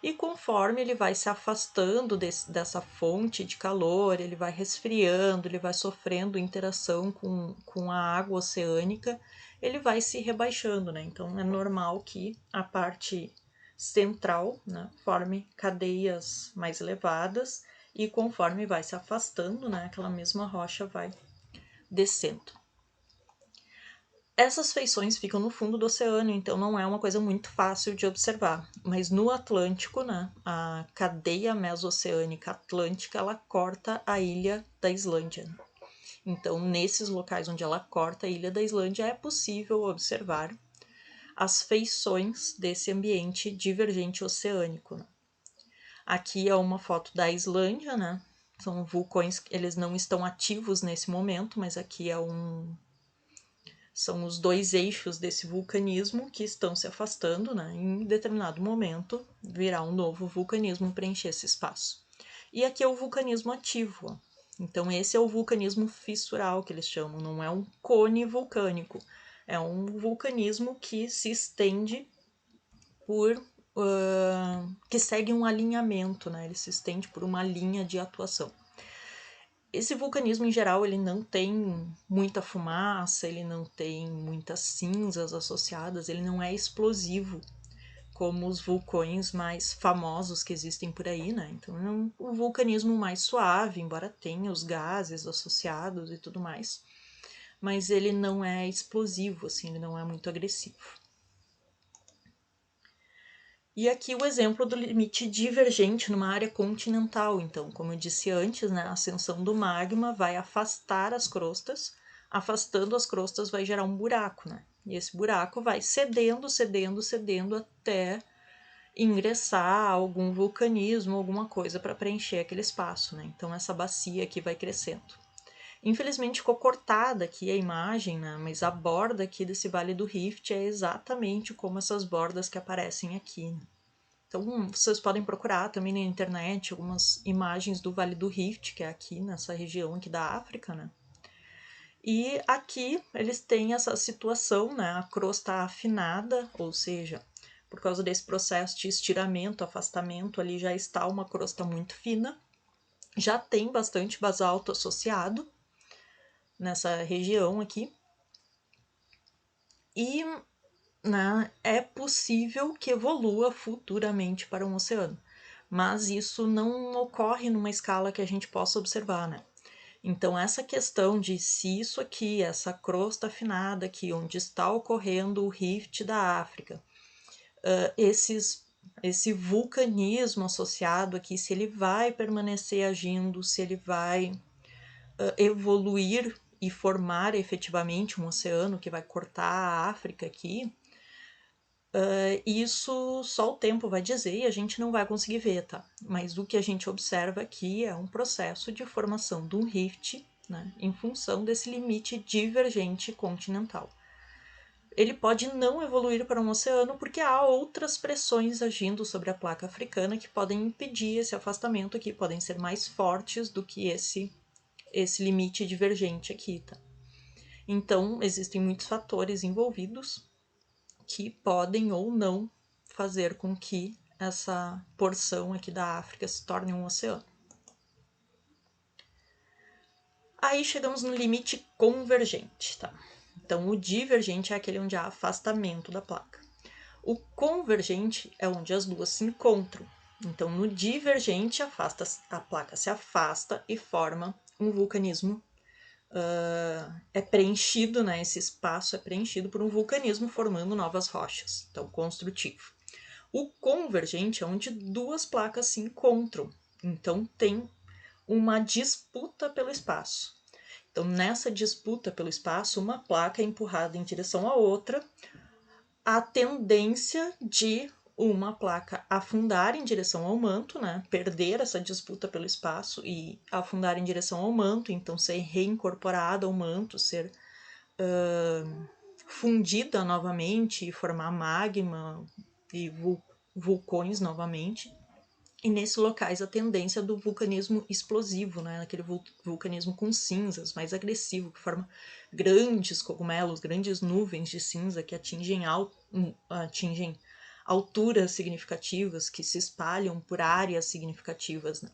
e conforme ele vai se afastando dessa fonte de calor, ele vai resfriando, ele vai sofrendo interação com a água oceânica, ele vai se rebaixando, né? Então é normal que a parte central, né, forme cadeias mais elevadas, e conforme vai se afastando, né, aquela mesma rocha vai descendo. Essas feições ficam no fundo do oceano, então não é uma coisa muito fácil de observar. Mas no Atlântico, né, a cadeia mesoceânica atlântica, ela corta a ilha da Islândia. Então, nesses locais onde ela corta a ilha da Islândia, é possível observar as feições desse ambiente divergente oceânico. Né? Aqui é uma foto da Islândia, né? São vulcões, eles não estão ativos nesse momento, mas aqui são os dois eixos desse vulcanismo que estão se afastando, né? Em determinado momento virá um novo vulcanismo preencher esse espaço. E aqui é o vulcanismo ativo. Ó. Então esse é o vulcanismo fissural que eles chamam, não é um cone vulcânico. É um vulcanismo que se estende por que segue um alinhamento, né? Ele se estende por uma linha de atuação. Esse vulcanismo, em geral, ele não tem muita fumaça, ele não tem muitas cinzas associadas, ele não é explosivo, como os vulcões mais famosos que existem por aí, né? Então é um vulcanismo mais suave, embora tenha os gases associados e tudo mais. Mas ele não é explosivo, assim, ele não é muito agressivo. E aqui o exemplo do limite divergente numa área continental. Então, como eu disse antes, né, a ascensão do magma vai afastar as crostas, afastando as crostas vai gerar um buraco, né? E esse buraco vai cedendo, cedendo, cedendo até ingressar algum vulcanismo, alguma coisa para preencher aquele espaço, né? Então essa bacia aqui vai crescendo. Infelizmente ficou cortada aqui a imagem, né? Mas a borda aqui desse Vale do Rift é exatamente como essas bordas que aparecem aqui, né? Então vocês podem procurar também na internet algumas imagens do Vale do Rift, que é aqui nessa região aqui da África, né? E aqui eles têm essa situação, né? A crosta afinada, ou seja, por causa desse processo de estiramento, afastamento, ali já está uma crosta muito fina, já tem bastante basalto associado nessa região aqui. E, né, é possível que evolua futuramente para um oceano, mas isso não ocorre numa escala que a gente possa observar, né? Então, essa questão de se isso aqui, essa crosta afinada aqui, onde está ocorrendo o rift da África, esse vulcanismo associado aqui, se ele vai permanecer agindo, se ele vai evoluir e formar efetivamente um oceano que vai cortar a África aqui, isso só o tempo vai dizer e a gente não vai conseguir ver, tá? Mas o que a gente observa aqui é um processo de formação de um rift, né, em função desse limite divergente continental. Ele pode não evoluir para um oceano porque há outras pressões agindo sobre a placa africana que podem impedir esse afastamento aqui, podem ser mais fortes do que esse limite divergente aqui, tá? Então, existem muitos fatores envolvidos que podem ou não fazer com que essa porção aqui da África se torne um oceano. Aí chegamos no limite convergente, tá? Então, o divergente é aquele onde há afastamento da placa. O convergente é onde as duas se encontram. Então, no divergente, a placa se afasta e forma um vulcanismo. É preenchido, né? Esse espaço é preenchido por um vulcanismo formando novas rochas. Então, construtivo. O convergente é onde duas placas se encontram. Então, tem uma disputa pelo espaço. Então, nessa disputa pelo espaço, uma placa é empurrada em direção à outra, a tendência de uma placa afundar em direção ao manto, né? Perder essa disputa pelo espaço e afundar em direção ao manto, então ser reincorporada ao manto, ser fundida novamente e formar magma e vulcões novamente. E nesses locais a tendência do vulcanismo explosivo, né? Aquele vulcanismo com cinzas, mais agressivo, que forma grandes cogumelos, grandes nuvens de cinza que atingem alturas significativas, que se espalham por áreas significativas, né?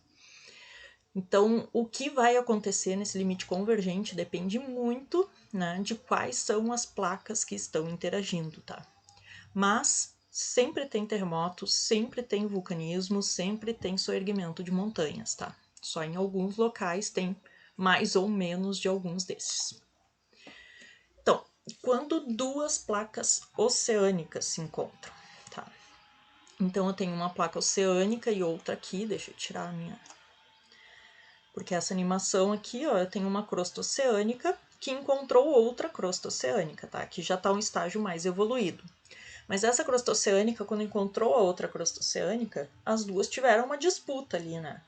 Então, o que vai acontecer nesse limite convergente depende muito, né, de quais são as placas que estão interagindo, tá? Mas sempre tem terremotos, sempre tem vulcanismo, sempre tem soerguimento de montanhas, tá? Só em alguns locais tem mais ou menos de alguns desses. Então, quando duas placas oceânicas se encontram, tá? Então eu tenho uma placa oceânica e outra aqui, deixa eu tirar a minha... Porque essa animação aqui, ó, eu tenho uma crosta oceânica que encontrou outra crosta oceânica, tá? Que já tá um estágio mais evoluído. Mas essa crosta oceânica, quando encontrou a outra crosta oceânica, as duas tiveram uma disputa ali, né?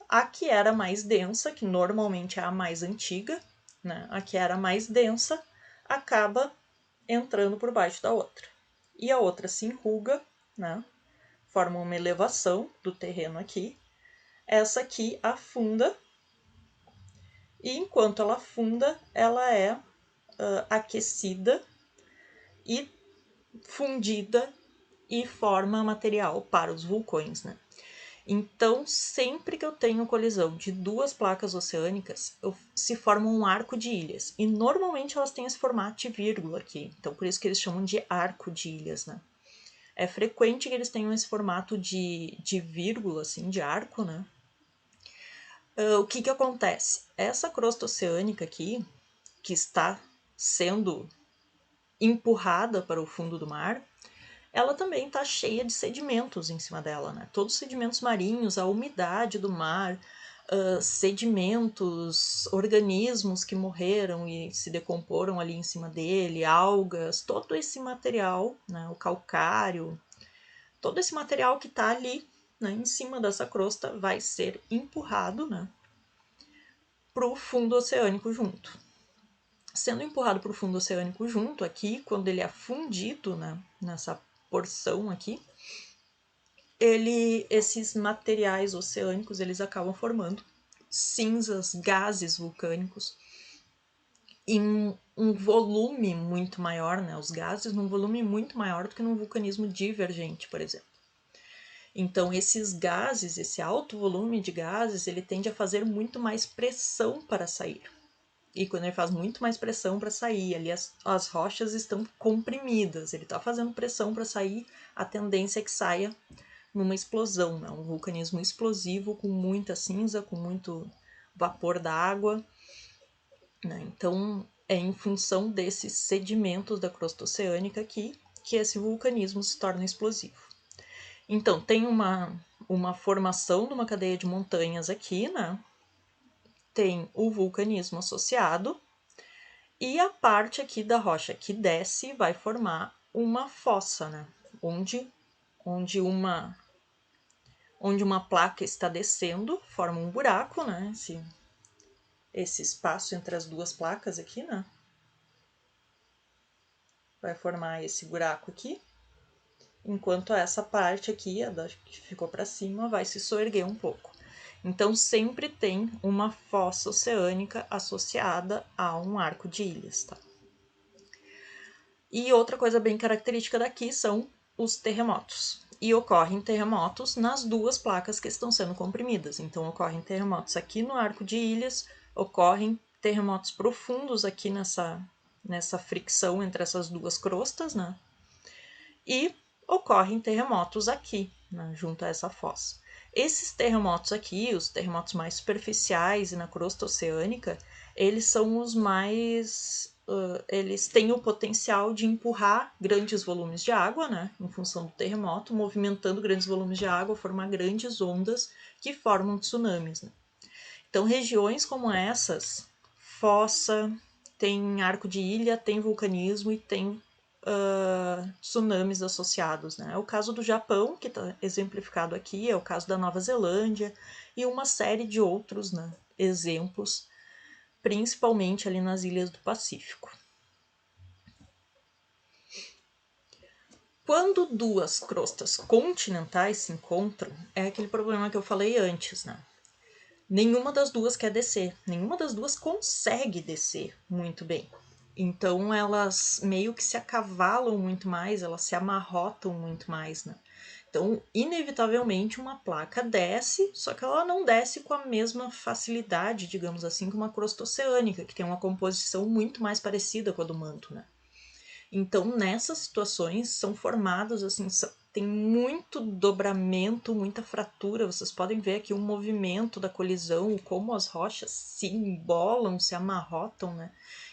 A que era mais densa, que normalmente é a mais antiga, né? A que era mais densa, acaba entrando por baixo da outra. E a outra se enruga, né? Forma uma elevação do terreno aqui. Essa aqui afunda. E enquanto ela afunda, ela é aquecida e fundida e forma material para os vulcões, né? Então, sempre que eu tenho colisão de duas placas oceânicas, se forma um arco de ilhas. E normalmente elas têm esse formato de vírgula aqui. Então, por isso que eles chamam de arco de ilhas, né? É frequente que eles tenham esse formato de vírgula, assim, de arco, né? O que acontece? Essa crosta oceânica aqui, que está sendo empurrada para o fundo do mar, ela também está cheia de sedimentos em cima dela, né? Todos os sedimentos marinhos, a umidade do mar, sedimentos, organismos que morreram e se decomporam ali em cima dele, algas, todo esse material, né? O calcário, todo esse material que está ali, né, em cima dessa crosta vai ser empurrado, né, para o fundo oceânico junto. Sendo empurrado para o fundo oceânico junto aqui, quando ele é fundido, né, nessa porção aqui, esses materiais oceânicos eles acabam formando cinzas, gases vulcânicos em um volume muito maior, né? Os gases num volume muito maior do que num vulcanismo divergente, por exemplo. Então, esses gases, esse alto volume de gases, ele tende a fazer muito mais pressão para sair. E quando ele faz muito mais pressão para sair, ali as rochas estão comprimidas, ele está fazendo pressão para sair, a tendência é que saia numa explosão, né? Um vulcanismo explosivo com muita cinza, com muito vapor da água, né? Então, é em função desses sedimentos da crosta oceânica aqui que esse vulcanismo se torna explosivo. Então, tem uma formação de uma cadeia de montanhas aqui, né? Tem o vulcanismo associado e a parte aqui da rocha que desce vai formar uma fossa, né? Onde uma placa está descendo, forma um buraco, né? Esse espaço entre as duas placas aqui, né? Vai formar esse buraco aqui. Enquanto essa parte aqui, a que ficou para cima, vai se soerguer um pouco. Então, sempre tem uma fossa oceânica associada a um arco de ilhas, tá? E outra coisa bem característica daqui são os terremotos. E ocorrem terremotos nas duas placas que estão sendo comprimidas. Então, ocorrem terremotos aqui no arco de ilhas, ocorrem terremotos profundos aqui nessa fricção entre essas duas crostas, né? E ocorrem terremotos aqui, né, junto a essa fossa. Esses terremotos aqui, os terremotos mais superficiais e na crosta oceânica, eles são os mais... eles têm o potencial de empurrar grandes volumes de água, né, em função do terremoto, movimentando grandes volumes de água, formar grandes ondas que formam tsunamis, né? Então, regiões como essas, fossa, tem arco de ilha, tem vulcanismo e tem tsunamis associados, né? É o caso do Japão, que está exemplificado aqui, é o caso da Nova Zelândia e uma série de outros, né, exemplos, principalmente ali nas ilhas do Pacífico. Quando duas crostas continentais se encontram, é aquele problema que eu falei antes, né? Nenhuma das duas quer descer, nenhuma das duas consegue descer muito bem. Então elas meio que se acavalam muito mais, elas se amarrotam muito mais, né? Então, inevitavelmente, uma placa desce, só que ela não desce com a mesma facilidade, digamos assim, que uma crosta oceânica, que tem uma composição muito mais parecida com a do manto, né? Então, nessas situações, são formados, assim, tem muito dobramento, muita fratura. Vocês podem ver aqui o movimento da colisão, como as rochas se embolam, se amarrotam, né?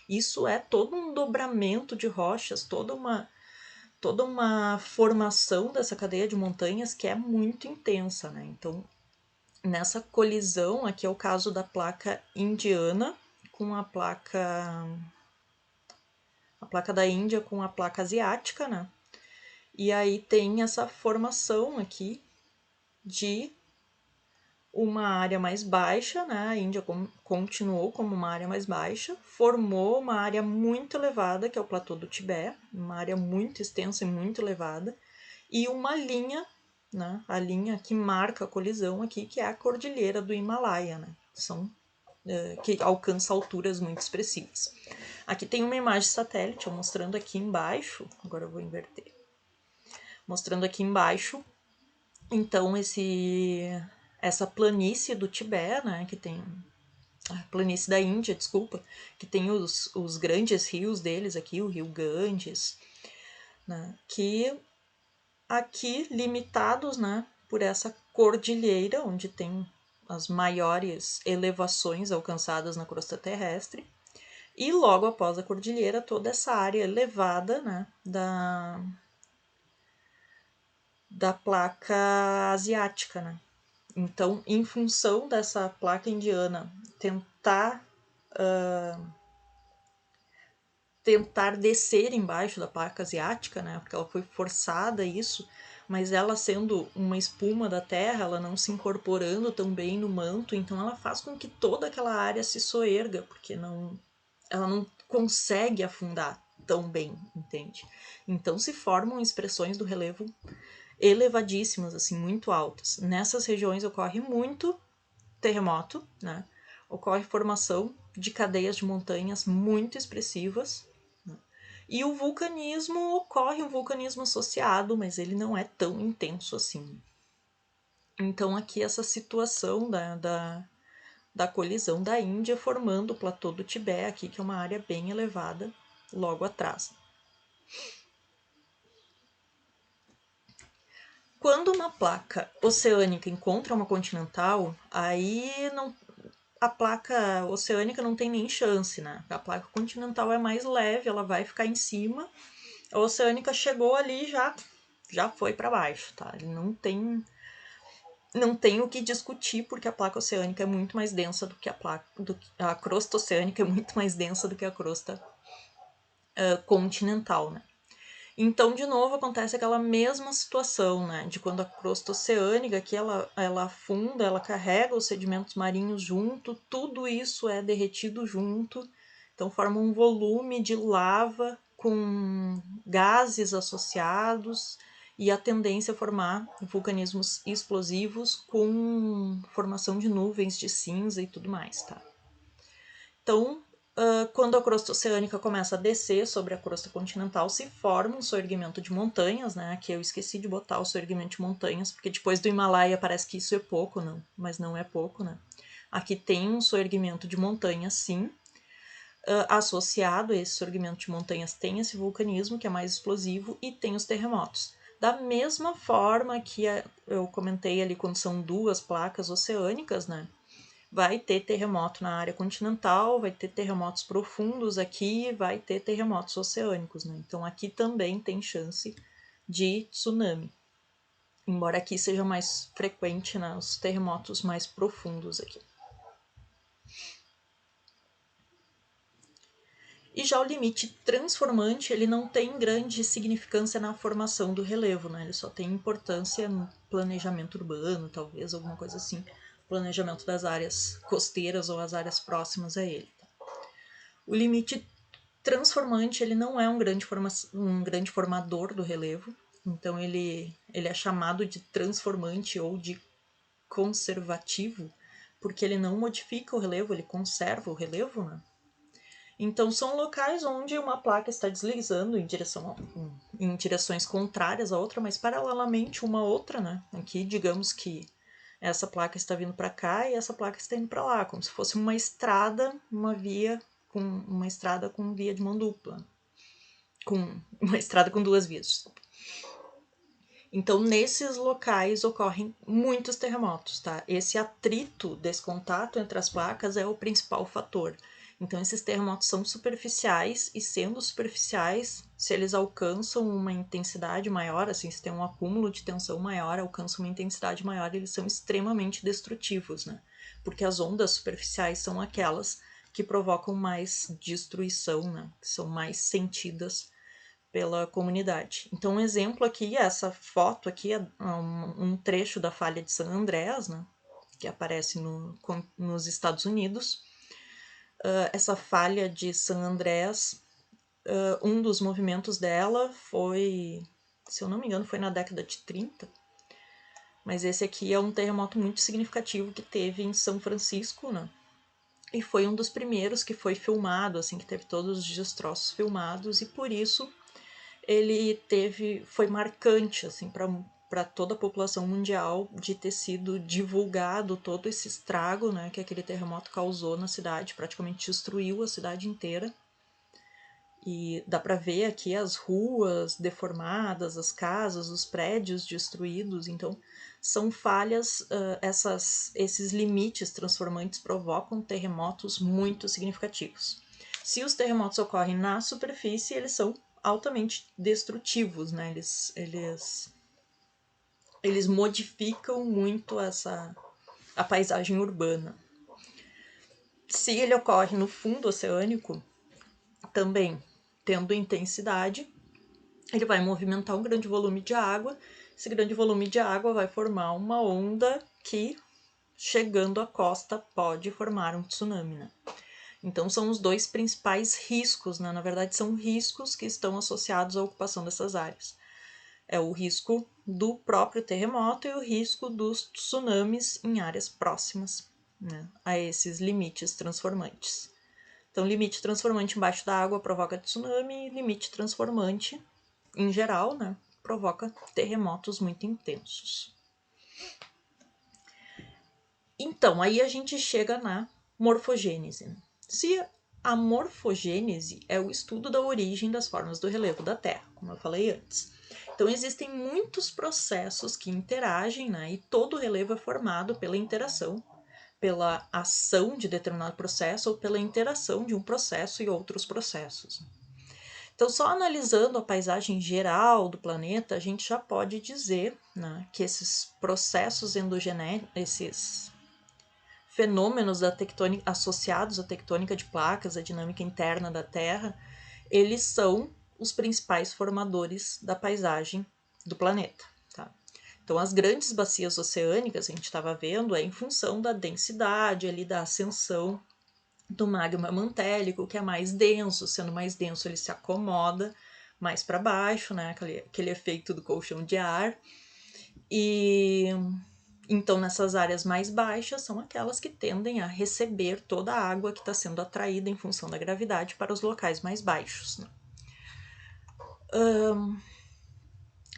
Isso é todo um dobramento de rochas, toda uma formação dessa cadeia de montanhas que é muito intensa, né? Então, nessa colisão, aqui é o caso da placa indiana com a placa da Índia com a placa asiática, né? E aí tem essa formação aqui de uma área mais baixa, né? A Índia continuou como uma área mais baixa, formou uma área muito elevada, que é o platô do Tibete, uma área muito extensa e muito elevada, e uma linha, né? A linha que marca a colisão aqui, que é a cordilheira do Himalaia, né? Que alcança alturas muito expressivas. Aqui tem uma imagem satélite, mostrando aqui embaixo, agora eu vou inverter, mostrando aqui embaixo. Então, essa planície do Tibete, né, que tem a planície da Índia, desculpa, que tem os grandes rios deles aqui, o rio Ganges, né, que aqui limitados, né, por essa cordilheira, onde tem as maiores elevações alcançadas na crosta terrestre, e logo após a cordilheira, toda essa área elevada, né, da placa asiática, né. Então, em função dessa placa indiana tentar descer embaixo da placa asiática, né, porque ela foi forçada a isso, mas ela sendo uma espuma da terra, ela não se incorporando tão bem no manto, então ela faz com que toda aquela área se soerga, porque ela não consegue afundar tão bem, entende? Então se formam expressões do relevo elevadíssimas, assim, muito altas. Nessas regiões ocorre muito terremoto, né? Ocorre formação de cadeias de montanhas muito expressivas, né? E o vulcanismo ocorre um vulcanismo associado, mas ele não é tão intenso assim. Então aqui essa situação da colisão da Índia formando o platô do Tibete aqui, que é uma área bem elevada logo atrás. Quando uma placa oceânica encontra uma continental, aí não, a placa oceânica não tem nem chance, né? A placa continental é mais leve, ela vai ficar em cima. A oceânica chegou ali e já foi para baixo, tá? Ele não tem o que discutir, porque a placa oceânica é muito mais densa do que a crosta oceânica é muito mais densa do que a crosta continental, né? Então, de novo, acontece aquela mesma situação, né? De quando a crosta oceânica, que ela afunda, ela carrega os sedimentos marinhos junto, tudo isso é derretido junto, então forma um volume de lava com gases associados e a tendência a formar vulcanismos explosivos com formação de nuvens de cinza e tudo mais, tá? Então, quando a crosta oceânica começa a descer sobre a crosta continental, se forma um soerguimento de montanhas, né? Aqui eu esqueci de botar o soerguimento de montanhas, porque depois do Himalaia parece que isso é pouco, não, mas não é pouco, né? Aqui tem um soerguimento de montanhas, sim. Associado a esse soerguimento de montanhas tem esse vulcanismo, que é mais explosivo, e tem os terremotos. Da mesma forma que eu comentei ali quando são duas placas oceânicas, né? Vai ter terremoto na área continental, vai ter terremotos profundos aqui, vai ter terremotos oceânicos, né? Então aqui também tem chance de tsunami. Embora aqui seja mais frequente, né, os terremotos mais profundos aqui. E já o limite transformante, ele não tem grande significância na formação do relevo, né? Ele só tem importância no planejamento urbano, talvez, alguma coisa assim. Planejamento das áreas costeiras ou as áreas próximas a ele. O limite transformante, ele não é um grande formador do relevo, então ele é chamado de transformante ou de conservativo, porque ele não modifica o relevo, ele conserva o relevo, né? Então são locais onde uma placa está deslizando em direções contrárias à outra, mas paralelamente uma à outra, né? Aqui, digamos que essa placa está vindo para cá e essa placa está indo para lá, como se fosse uma estrada, uma estrada com via de mão dupla, com uma estrada com duas vias, desculpa. Então, nesses locais ocorrem muitos terremotos, tá? Esse atrito desse contato entre as placas é o principal fator. Então, esses terremotos são superficiais e, sendo superficiais, se eles alcançam uma intensidade maior, assim, se tem um acúmulo de tensão maior, alcançam uma intensidade maior, eles são extremamente destrutivos, né? Porque as ondas superficiais são aquelas que provocam mais destruição, né? Que são mais sentidas pela comunidade. Então, um exemplo aqui, essa foto aqui é um trecho da falha de San Andreas, né, que aparece nos Estados Unidos. Essa falha de San Andreas, um dos movimentos dela foi, se eu não me engano, foi na década de 30, mas esse aqui é um terremoto muito significativo que teve em São Francisco, né, e foi um dos primeiros que foi filmado, assim, que teve todos os destroços filmados, e por isso foi marcante assim, para toda a população mundial de ter sido divulgado todo esse estrago, né, que aquele terremoto causou na cidade, praticamente destruiu a cidade inteira. E dá para ver aqui as ruas deformadas, as casas, os prédios destruídos. Então, são falhas, esses limites transformantes provocam terremotos muito significativos. Se os terremotos ocorrem na superfície, eles são altamente destrutivos, né? Eles modificam muito a paisagem urbana. Se ele ocorre no fundo oceânico, também tendo intensidade, ele vai movimentar um grande volume de água. Esse grande volume de água vai formar uma onda que, chegando à costa, pode formar um tsunami, né? Então, são os dois principais riscos, né? Na verdade, são riscos que estão associados à ocupação dessas áreas. É o risco do próprio terremoto e o risco dos tsunamis em áreas próximas, né, a esses limites transformantes. Então, limite transformante embaixo da água provoca tsunami, e limite transformante, em geral, né, provoca terremotos muito intensos. Então, aí a gente chega na morfogênese. Se a morfogênese é o estudo da origem das formas do relevo da Terra, como eu falei antes. Então, existem muitos processos que interagem, né, e todo o relevo é formado pela interação, pela ação de determinado processo ou pela interação de um processo e outros processos. Então, só analisando a paisagem geral do planeta, a gente já pode dizer, né, que esses processos endogenéticos, esses fenômenos da tectônica, associados à tectônica de placas, à dinâmica interna da Terra, eles são os principais formadores da paisagem do planeta. Tá? Então, as grandes bacias oceânicas, a gente estava vendo, é em função da densidade, ali, da ascensão do magma mantélico, que é mais denso. Sendo mais denso, ele se acomoda mais para baixo, né? Aquele efeito do colchão de ar. E então, nessas áreas mais baixas, são aquelas que tendem a receber toda a água que está sendo atraída em função da gravidade para os locais mais baixos. Né?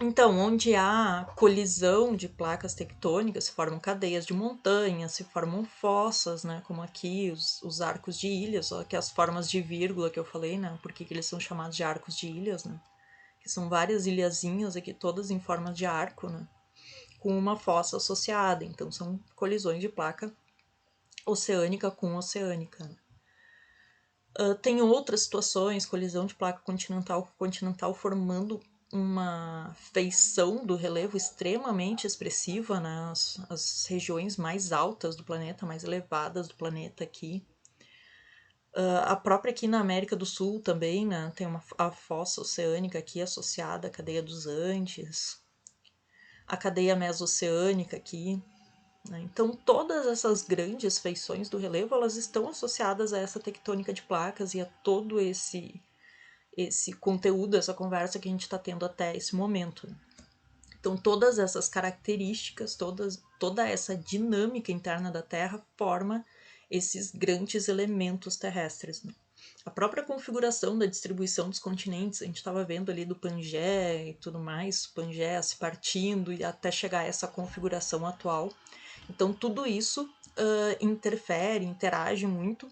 Então, onde há colisão de placas tectônicas, se formam cadeias de montanhas, se formam fossas, né? Como aqui os arcos de ilhas, ó, que as formas de vírgula que eu falei, né? Por que eles são chamados de arcos de ilhas, né? Que são várias ilhazinhas aqui, todas em forma de arco, né? Com uma fossa associada. Então, são colisões de placa oceânica com oceânica. Né? Tem outras situações, colisão de placa continental formando uma feição do relevo extremamente expressiva, né? As regiões mais altas do planeta, mais elevadas do planeta aqui. A própria aqui na América do Sul também, né? Tem a fossa oceânica aqui associada à cadeia dos Andes, a cadeia mesoceânica aqui. Né? Então, todas essas grandes feições do relevo, elas estão associadas a essa tectônica de placas e a todo esse conteúdo, essa conversa que a gente está tendo até esse momento. Então, todas essas características, toda essa dinâmica interna da Terra forma esses grandes elementos terrestres. Né? A própria configuração da distribuição dos continentes, a gente estava vendo ali do Pangaea e tudo mais, o Pangaea se partindo e até chegar a essa configuração atual. Então, tudo isso interage muito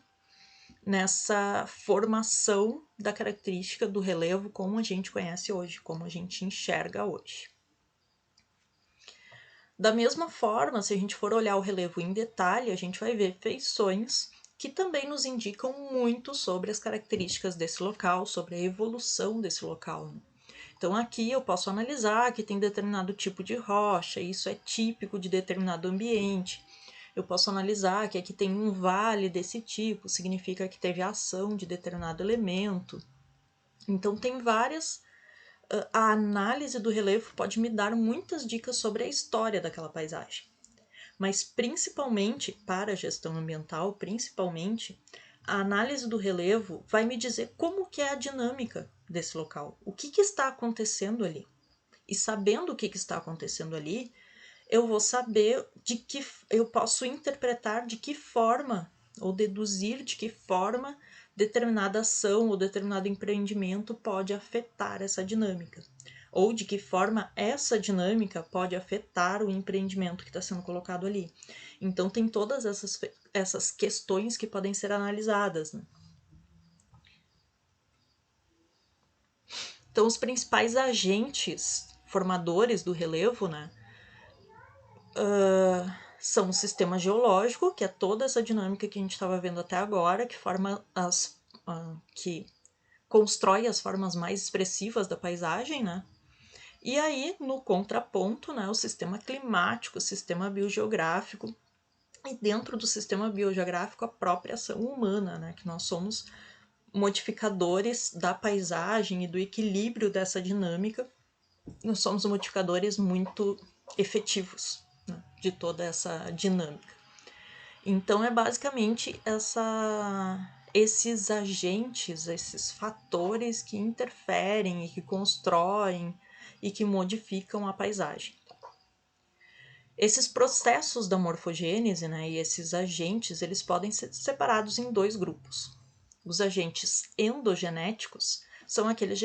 nessa formação da característica do relevo como a gente conhece hoje, como a gente enxerga hoje. Da mesma forma, se a gente for olhar o relevo em detalhe, a gente vai ver feições que também nos indicam muito sobre as características desse local, sobre a evolução desse local. Né? Então, aqui eu posso analisar que tem determinado tipo de rocha, isso é típico de determinado ambiente. Eu posso analisar que aqui tem um vale desse tipo, significa que teve a ação de determinado elemento. Então, tem várias. A análise do relevo pode me dar muitas dicas sobre a história daquela paisagem. Mas, principalmente, para a gestão ambiental, a análise do relevo vai me dizer como que é a dinâmica desse local, o que está acontecendo ali. E sabendo o que está acontecendo ali, eu vou saber eu posso interpretar de que forma, ou deduzir de que forma determinada ação ou determinado empreendimento pode afetar essa dinâmica, ou de que forma essa dinâmica pode afetar o empreendimento que está sendo colocado ali. Então, tem todas essas questões que podem ser analisadas, né? Então, os principais agentes formadores do relevo, né, são o sistema geológico, que é toda essa dinâmica que a gente estava vendo até agora, que forma que constrói as formas mais expressivas da paisagem, né? E aí, no contraponto, né, o sistema climático, o sistema biogeográfico, e dentro do sistema biogeográfico a própria ação humana, né, que nós somos modificadores da paisagem e do equilíbrio dessa dinâmica. Nós somos modificadores muito efetivos, né, de toda essa dinâmica. Então é basicamente esses agentes, esses fatores que interferem e que constroem e que modificam a paisagem. Esses processos da morfogênese, né, e esses agentes, eles podem ser separados em dois grupos. Os agentes endogenéticos são aqueles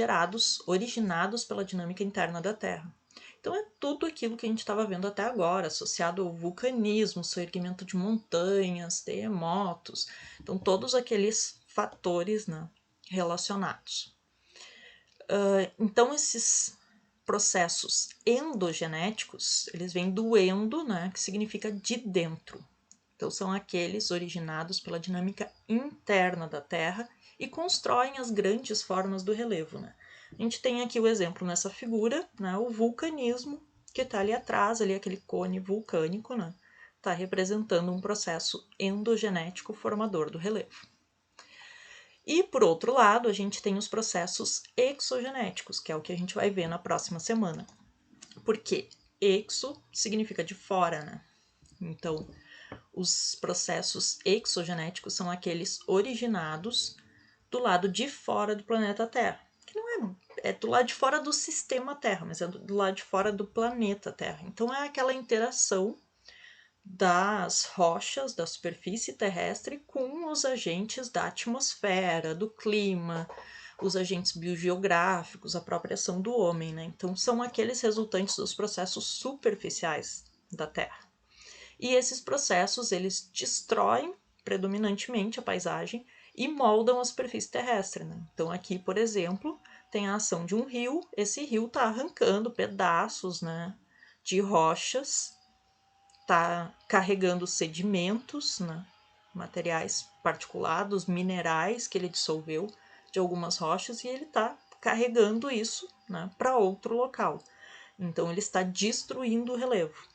originados pela dinâmica interna da Terra. Então é tudo aquilo que a gente estava vendo até agora, associado ao vulcanismo, surgimento de montanhas, terremotos, então todos aqueles fatores, né, relacionados. Então esses processos endogenéticos, eles vêm do endo, né, que significa de dentro. Então são aqueles originados pela dinâmica interna da Terra e constroem as grandes formas do relevo, né? A gente tem aqui o exemplo nessa figura, né, o vulcanismo, que está ali atrás, ali aquele cone vulcânico, né, está representando um processo endogenético formador do relevo. E, por outro lado, a gente tem os processos exogenéticos, que é o que a gente vai ver na próxima semana. Porque exo significa de fora, né? Então, os processos exogenéticos são aqueles originados do lado de fora do planeta Terra. Que não é do lado de fora do sistema Terra, mas é do lado de fora do planeta Terra. Então, é aquela interação das rochas da superfície terrestre com os agentes da atmosfera, do clima, os agentes biogeográficos, a própria ação do homem, né? Então, são aqueles resultantes dos processos superficiais da Terra. E esses processos, eles destroem predominantemente a paisagem e moldam a superfície terrestre, né? Então, aqui, por exemplo, tem a ação de um rio. Esse rio está arrancando pedaços, né, de rochas, está carregando sedimentos, né, materiais particulados, minerais que ele dissolveu de algumas rochas, e ele está carregando isso, né, para outro local. Então ele está destruindo o relevo.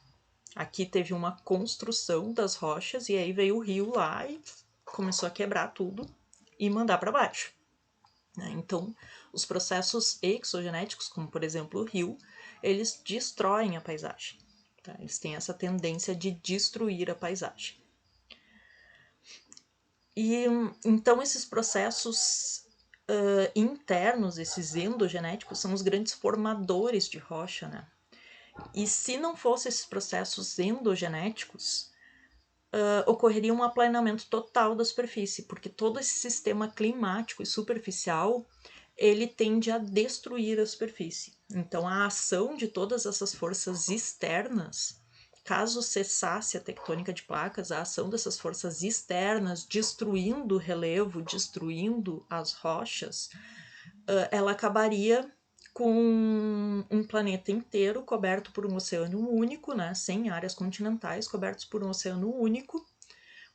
Aqui teve uma construção das rochas e aí veio o rio lá e começou a quebrar tudo e mandar para baixo. Então, os processos exogenéticos, como por exemplo o rio, eles destroem a paisagem. Tá? Eles têm essa tendência de destruir a paisagem. E então esses processos internos, esses endogenéticos, são os grandes formadores de rocha, né? E se não fossem esses processos endogenéticos, ocorreria um aplanamento total da superfície, porque todo esse sistema climático e superficial, ele tende a destruir a superfície. Então, a ação de todas essas forças externas, caso cessasse a tectônica de placas, a ação dessas forças externas destruindo o relevo, destruindo as rochas, ela acabaria com um planeta inteiro coberto por um oceano único, né, sem áreas continentais, cobertos por um oceano único,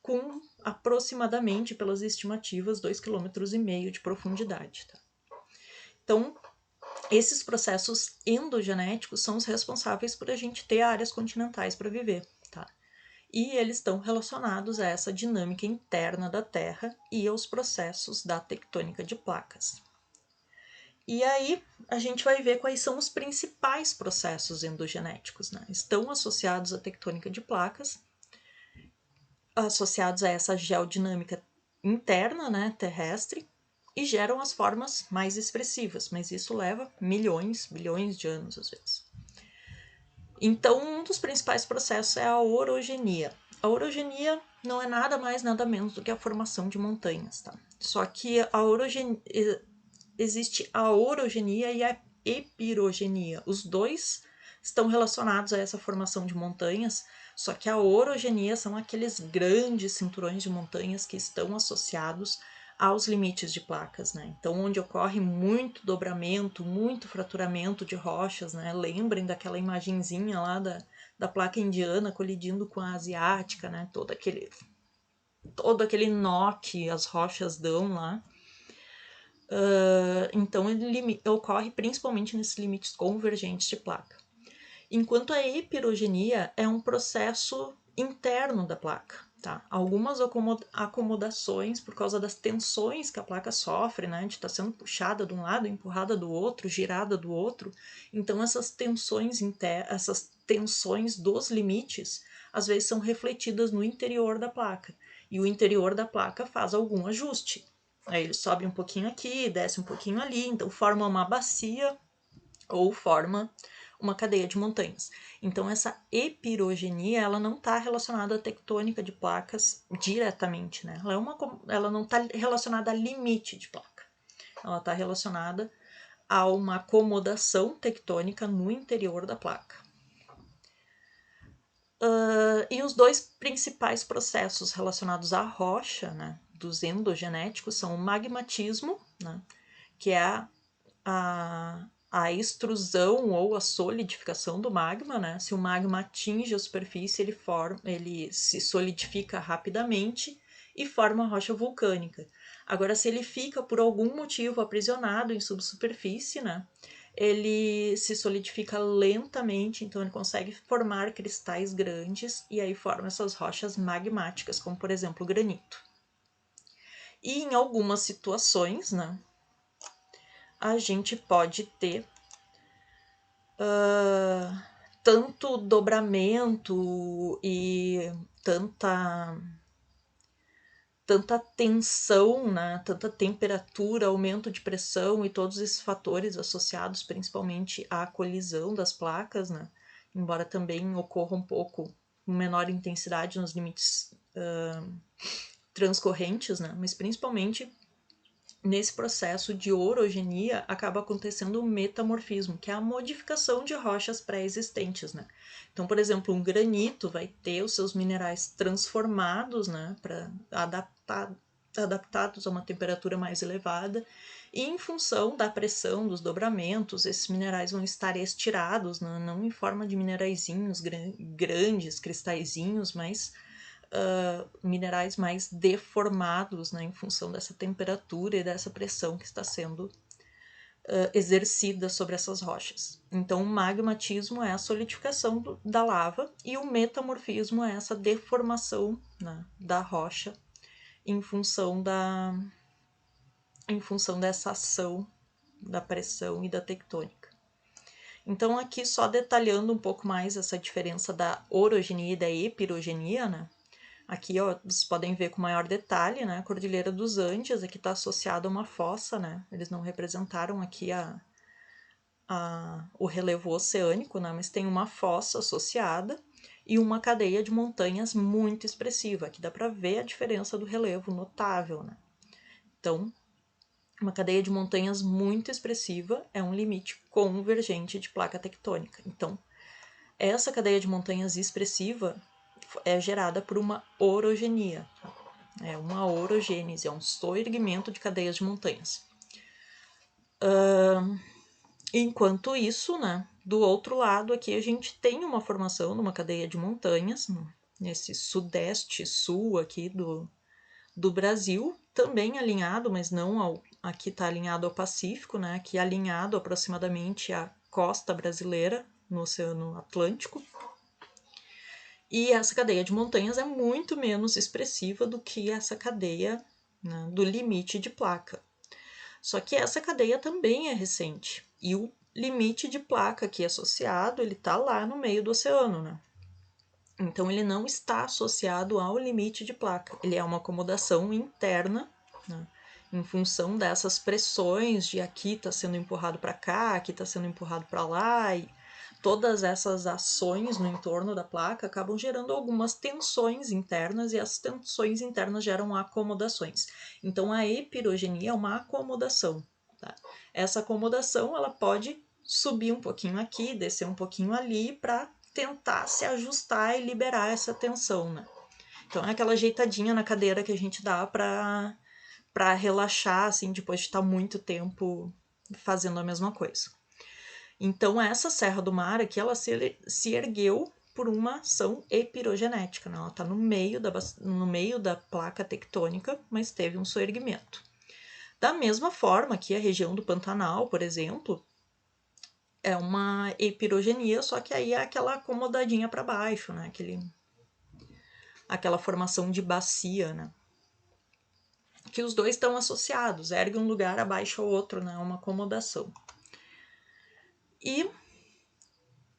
com aproximadamente, pelas estimativas, 2,5 km de profundidade. Tá? Então, esses processos endogenéticos são os responsáveis por a gente ter áreas continentais para viver. Tá? E eles estão relacionados a essa dinâmica interna da Terra e aos processos da tectônica de placas. E aí a gente vai ver quais são os principais processos endogenéticos, né? Estão associados à tectônica de placas, associados a essa geodinâmica interna, né, terrestre, e geram as formas mais expressivas, mas isso leva milhões, bilhões de anos às vezes. Então, um dos principais processos é a orogenia. A orogenia não é nada mais, nada menos do que a formação de montanhas, tá? Só que existe a orogenia e a epirogenia. Os dois estão relacionados a essa formação de montanhas, só que a orogenia são aqueles grandes cinturões de montanhas que estão associados aos limites de placas, né? Então, onde ocorre muito dobramento, muito fraturamento de rochas, né? Lembrem daquela imagenzinha lá da placa indiana colidindo com a asiática, né? Todo aquele nó que as rochas dão lá. Então, ele ocorre principalmente nesses limites convergentes de placa. Enquanto a epirogenia é um processo interno da placa. Tá? Algumas acomodações por causa das tensões que a placa sofre, né, de estar sendo puxada de um lado, empurrada do outro, girada do outro. Então, essas tensões dos limites, às vezes são refletidas no interior da placa. E o interior da placa faz algum ajuste. Aí ele sobe um pouquinho aqui, desce um pouquinho ali, então forma uma bacia ou forma uma cadeia de montanhas. Então, essa epirogenia, ela não está relacionada à tectônica de placas diretamente, né? Ela não está relacionada a limite de placa. Ela está relacionada a uma acomodação tectônica no interior da placa. E os dois principais processos relacionados à rocha, né, dos endogenéticos, são o magmatismo, né, que é a extrusão ou a solidificação do magma, né? Se o magma atinge a superfície, ele se solidifica rapidamente e forma rocha vulcânica. Agora, se ele fica por algum motivo aprisionado em subsuperfície, né? Ele se solidifica lentamente, então ele consegue formar cristais grandes e aí forma essas rochas magmáticas, como por exemplo o granito. E em algumas situações, né? A gente pode ter tanto dobramento e tanta tensão, né? Tanta temperatura, aumento de pressão e todos esses fatores associados principalmente à colisão das placas, né? Embora também ocorra um pouco com menor intensidade nos limites transcorrentes, né? Mas principalmente nesse processo de orogenia acaba acontecendo o metamorfismo, que é a modificação de rochas pré-existentes, né? Então, por exemplo, um granito vai ter os seus minerais transformados, né, para adaptados a uma temperatura mais elevada, e em função da pressão dos dobramentos, esses minerais vão estar estirados, né, não em forma de mineraizinhos grandes, cristalzinhos, mas minerais mais deformados, né, em função dessa temperatura e dessa pressão que está sendo exercida sobre essas rochas. Então, o magmatismo é a solidificação da lava e o metamorfismo é essa deformação, né, da rocha em função dessa ação da pressão e da tectônica. Então, aqui só detalhando um pouco mais essa diferença da orogenia e da epirogenia, né? Aqui, ó, vocês podem ver com maior detalhe, né? A Cordilheira dos Andes aqui está associada a uma fossa, né? Eles não representaram aqui o relevo oceânico, né? Mas tem uma fossa associada e uma cadeia de montanhas muito expressiva. Aqui dá para ver a diferença do relevo notável, né? Então, uma cadeia de montanhas muito expressiva é um limite convergente de placa tectônica. Então, essa cadeia de montanhas expressiva é gerada por uma orogenia. É uma orogênese, é um soerguimento de cadeias de montanhas. Enquanto isso, né, do outro lado aqui a gente tem uma formação de uma cadeia de montanhas, nesse sudeste sul aqui do Brasil, também alinhado, mas não aqui está alinhado ao Pacífico, né, aqui alinhado aproximadamente à costa brasileira, no Oceano Atlântico. E essa cadeia de montanhas é muito menos expressiva do que essa cadeia, né, do limite de placa. Só que essa cadeia também é recente. E o limite de placa aqui associado, ele está lá no meio do oceano, né? Então, ele não está associado ao limite de placa. Ele é uma acomodação interna, né, em função dessas pressões de aqui está sendo empurrado para cá, aqui está sendo empurrado para lá, e todas essas ações no entorno da placa acabam gerando algumas tensões internas e as tensões internas geram acomodações. Então, a epirogenia é uma acomodação. Tá? Essa acomodação ela pode subir um pouquinho aqui, descer um pouquinho ali para tentar se ajustar e liberar essa tensão, né? Então, é aquela ajeitadinha na cadeira que a gente dá para relaxar, assim, depois de estar muito tempo fazendo a mesma coisa. Então, essa Serra do Mar aqui, ela se ergueu por uma ação epirogenética, né? Ela está no meio da placa tectônica, mas teve um soerguimento. Da mesma forma que a região do Pantanal, por exemplo, é uma epirogenia, só que aí é aquela acomodadinha para baixo, né? Aquela formação de bacia, né? Que os dois estão associados, ergue um lugar, abaixa o outro, né? Uma acomodação. E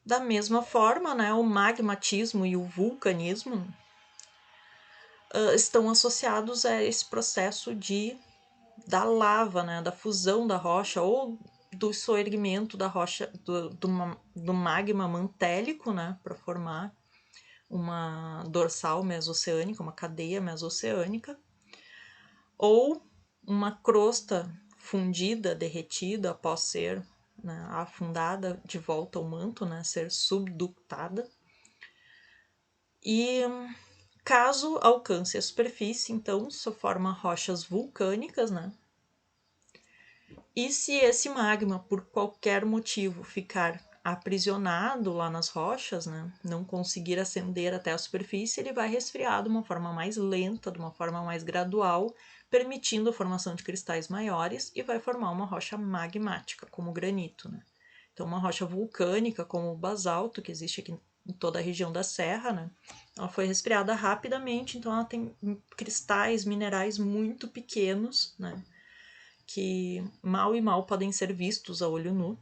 da mesma forma, né, o magmatismo e o vulcanismo estão associados a esse processo da lava, né, da fusão da rocha ou do soerguimento da rocha, do magma mantélico, né, para formar uma dorsal mesoceânica, uma cadeia mesoceânica, ou uma crosta fundida, derretida após ser, né, afundada de volta ao manto, né, ser subductada. E caso alcance a superfície, então se forma rochas vulcânicas, né? E se esse magma, por qualquer motivo, ficar aprisionado lá nas rochas, né, não conseguir ascender até a superfície, ele vai resfriar de uma forma mais lenta, de uma forma mais gradual, permitindo a formação de cristais maiores e vai formar uma rocha magmática, como o granito, né? Então, uma rocha vulcânica, como o basalto, que existe aqui em toda a região da Serra, né? Ela foi resfriada rapidamente, então ela tem cristais, minerais muito pequenos, né? Que mal e mal podem ser vistos a olho nu,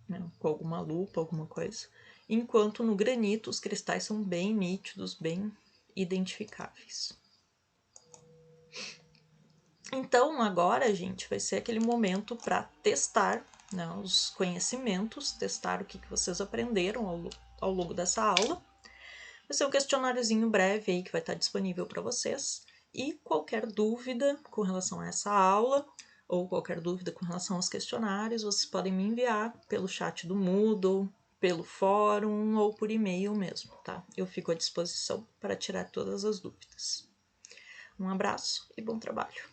né? Com alguma lupa, alguma coisa. Enquanto no granito os cristais são bem nítidos, bem identificáveis. Então agora, gente, vai ser aquele momento para testar, né, os conhecimentos, testar o que vocês aprenderam ao longo dessa aula. Vai ser um questionáriozinho breve aí que vai estar disponível para vocês. E qualquer dúvida com relação a essa aula ou qualquer dúvida com relação aos questionários, vocês podem me enviar pelo chat do Moodle, pelo fórum ou por e-mail mesmo, tá? Eu fico à disposição para tirar todas as dúvidas. Um abraço e bom trabalho!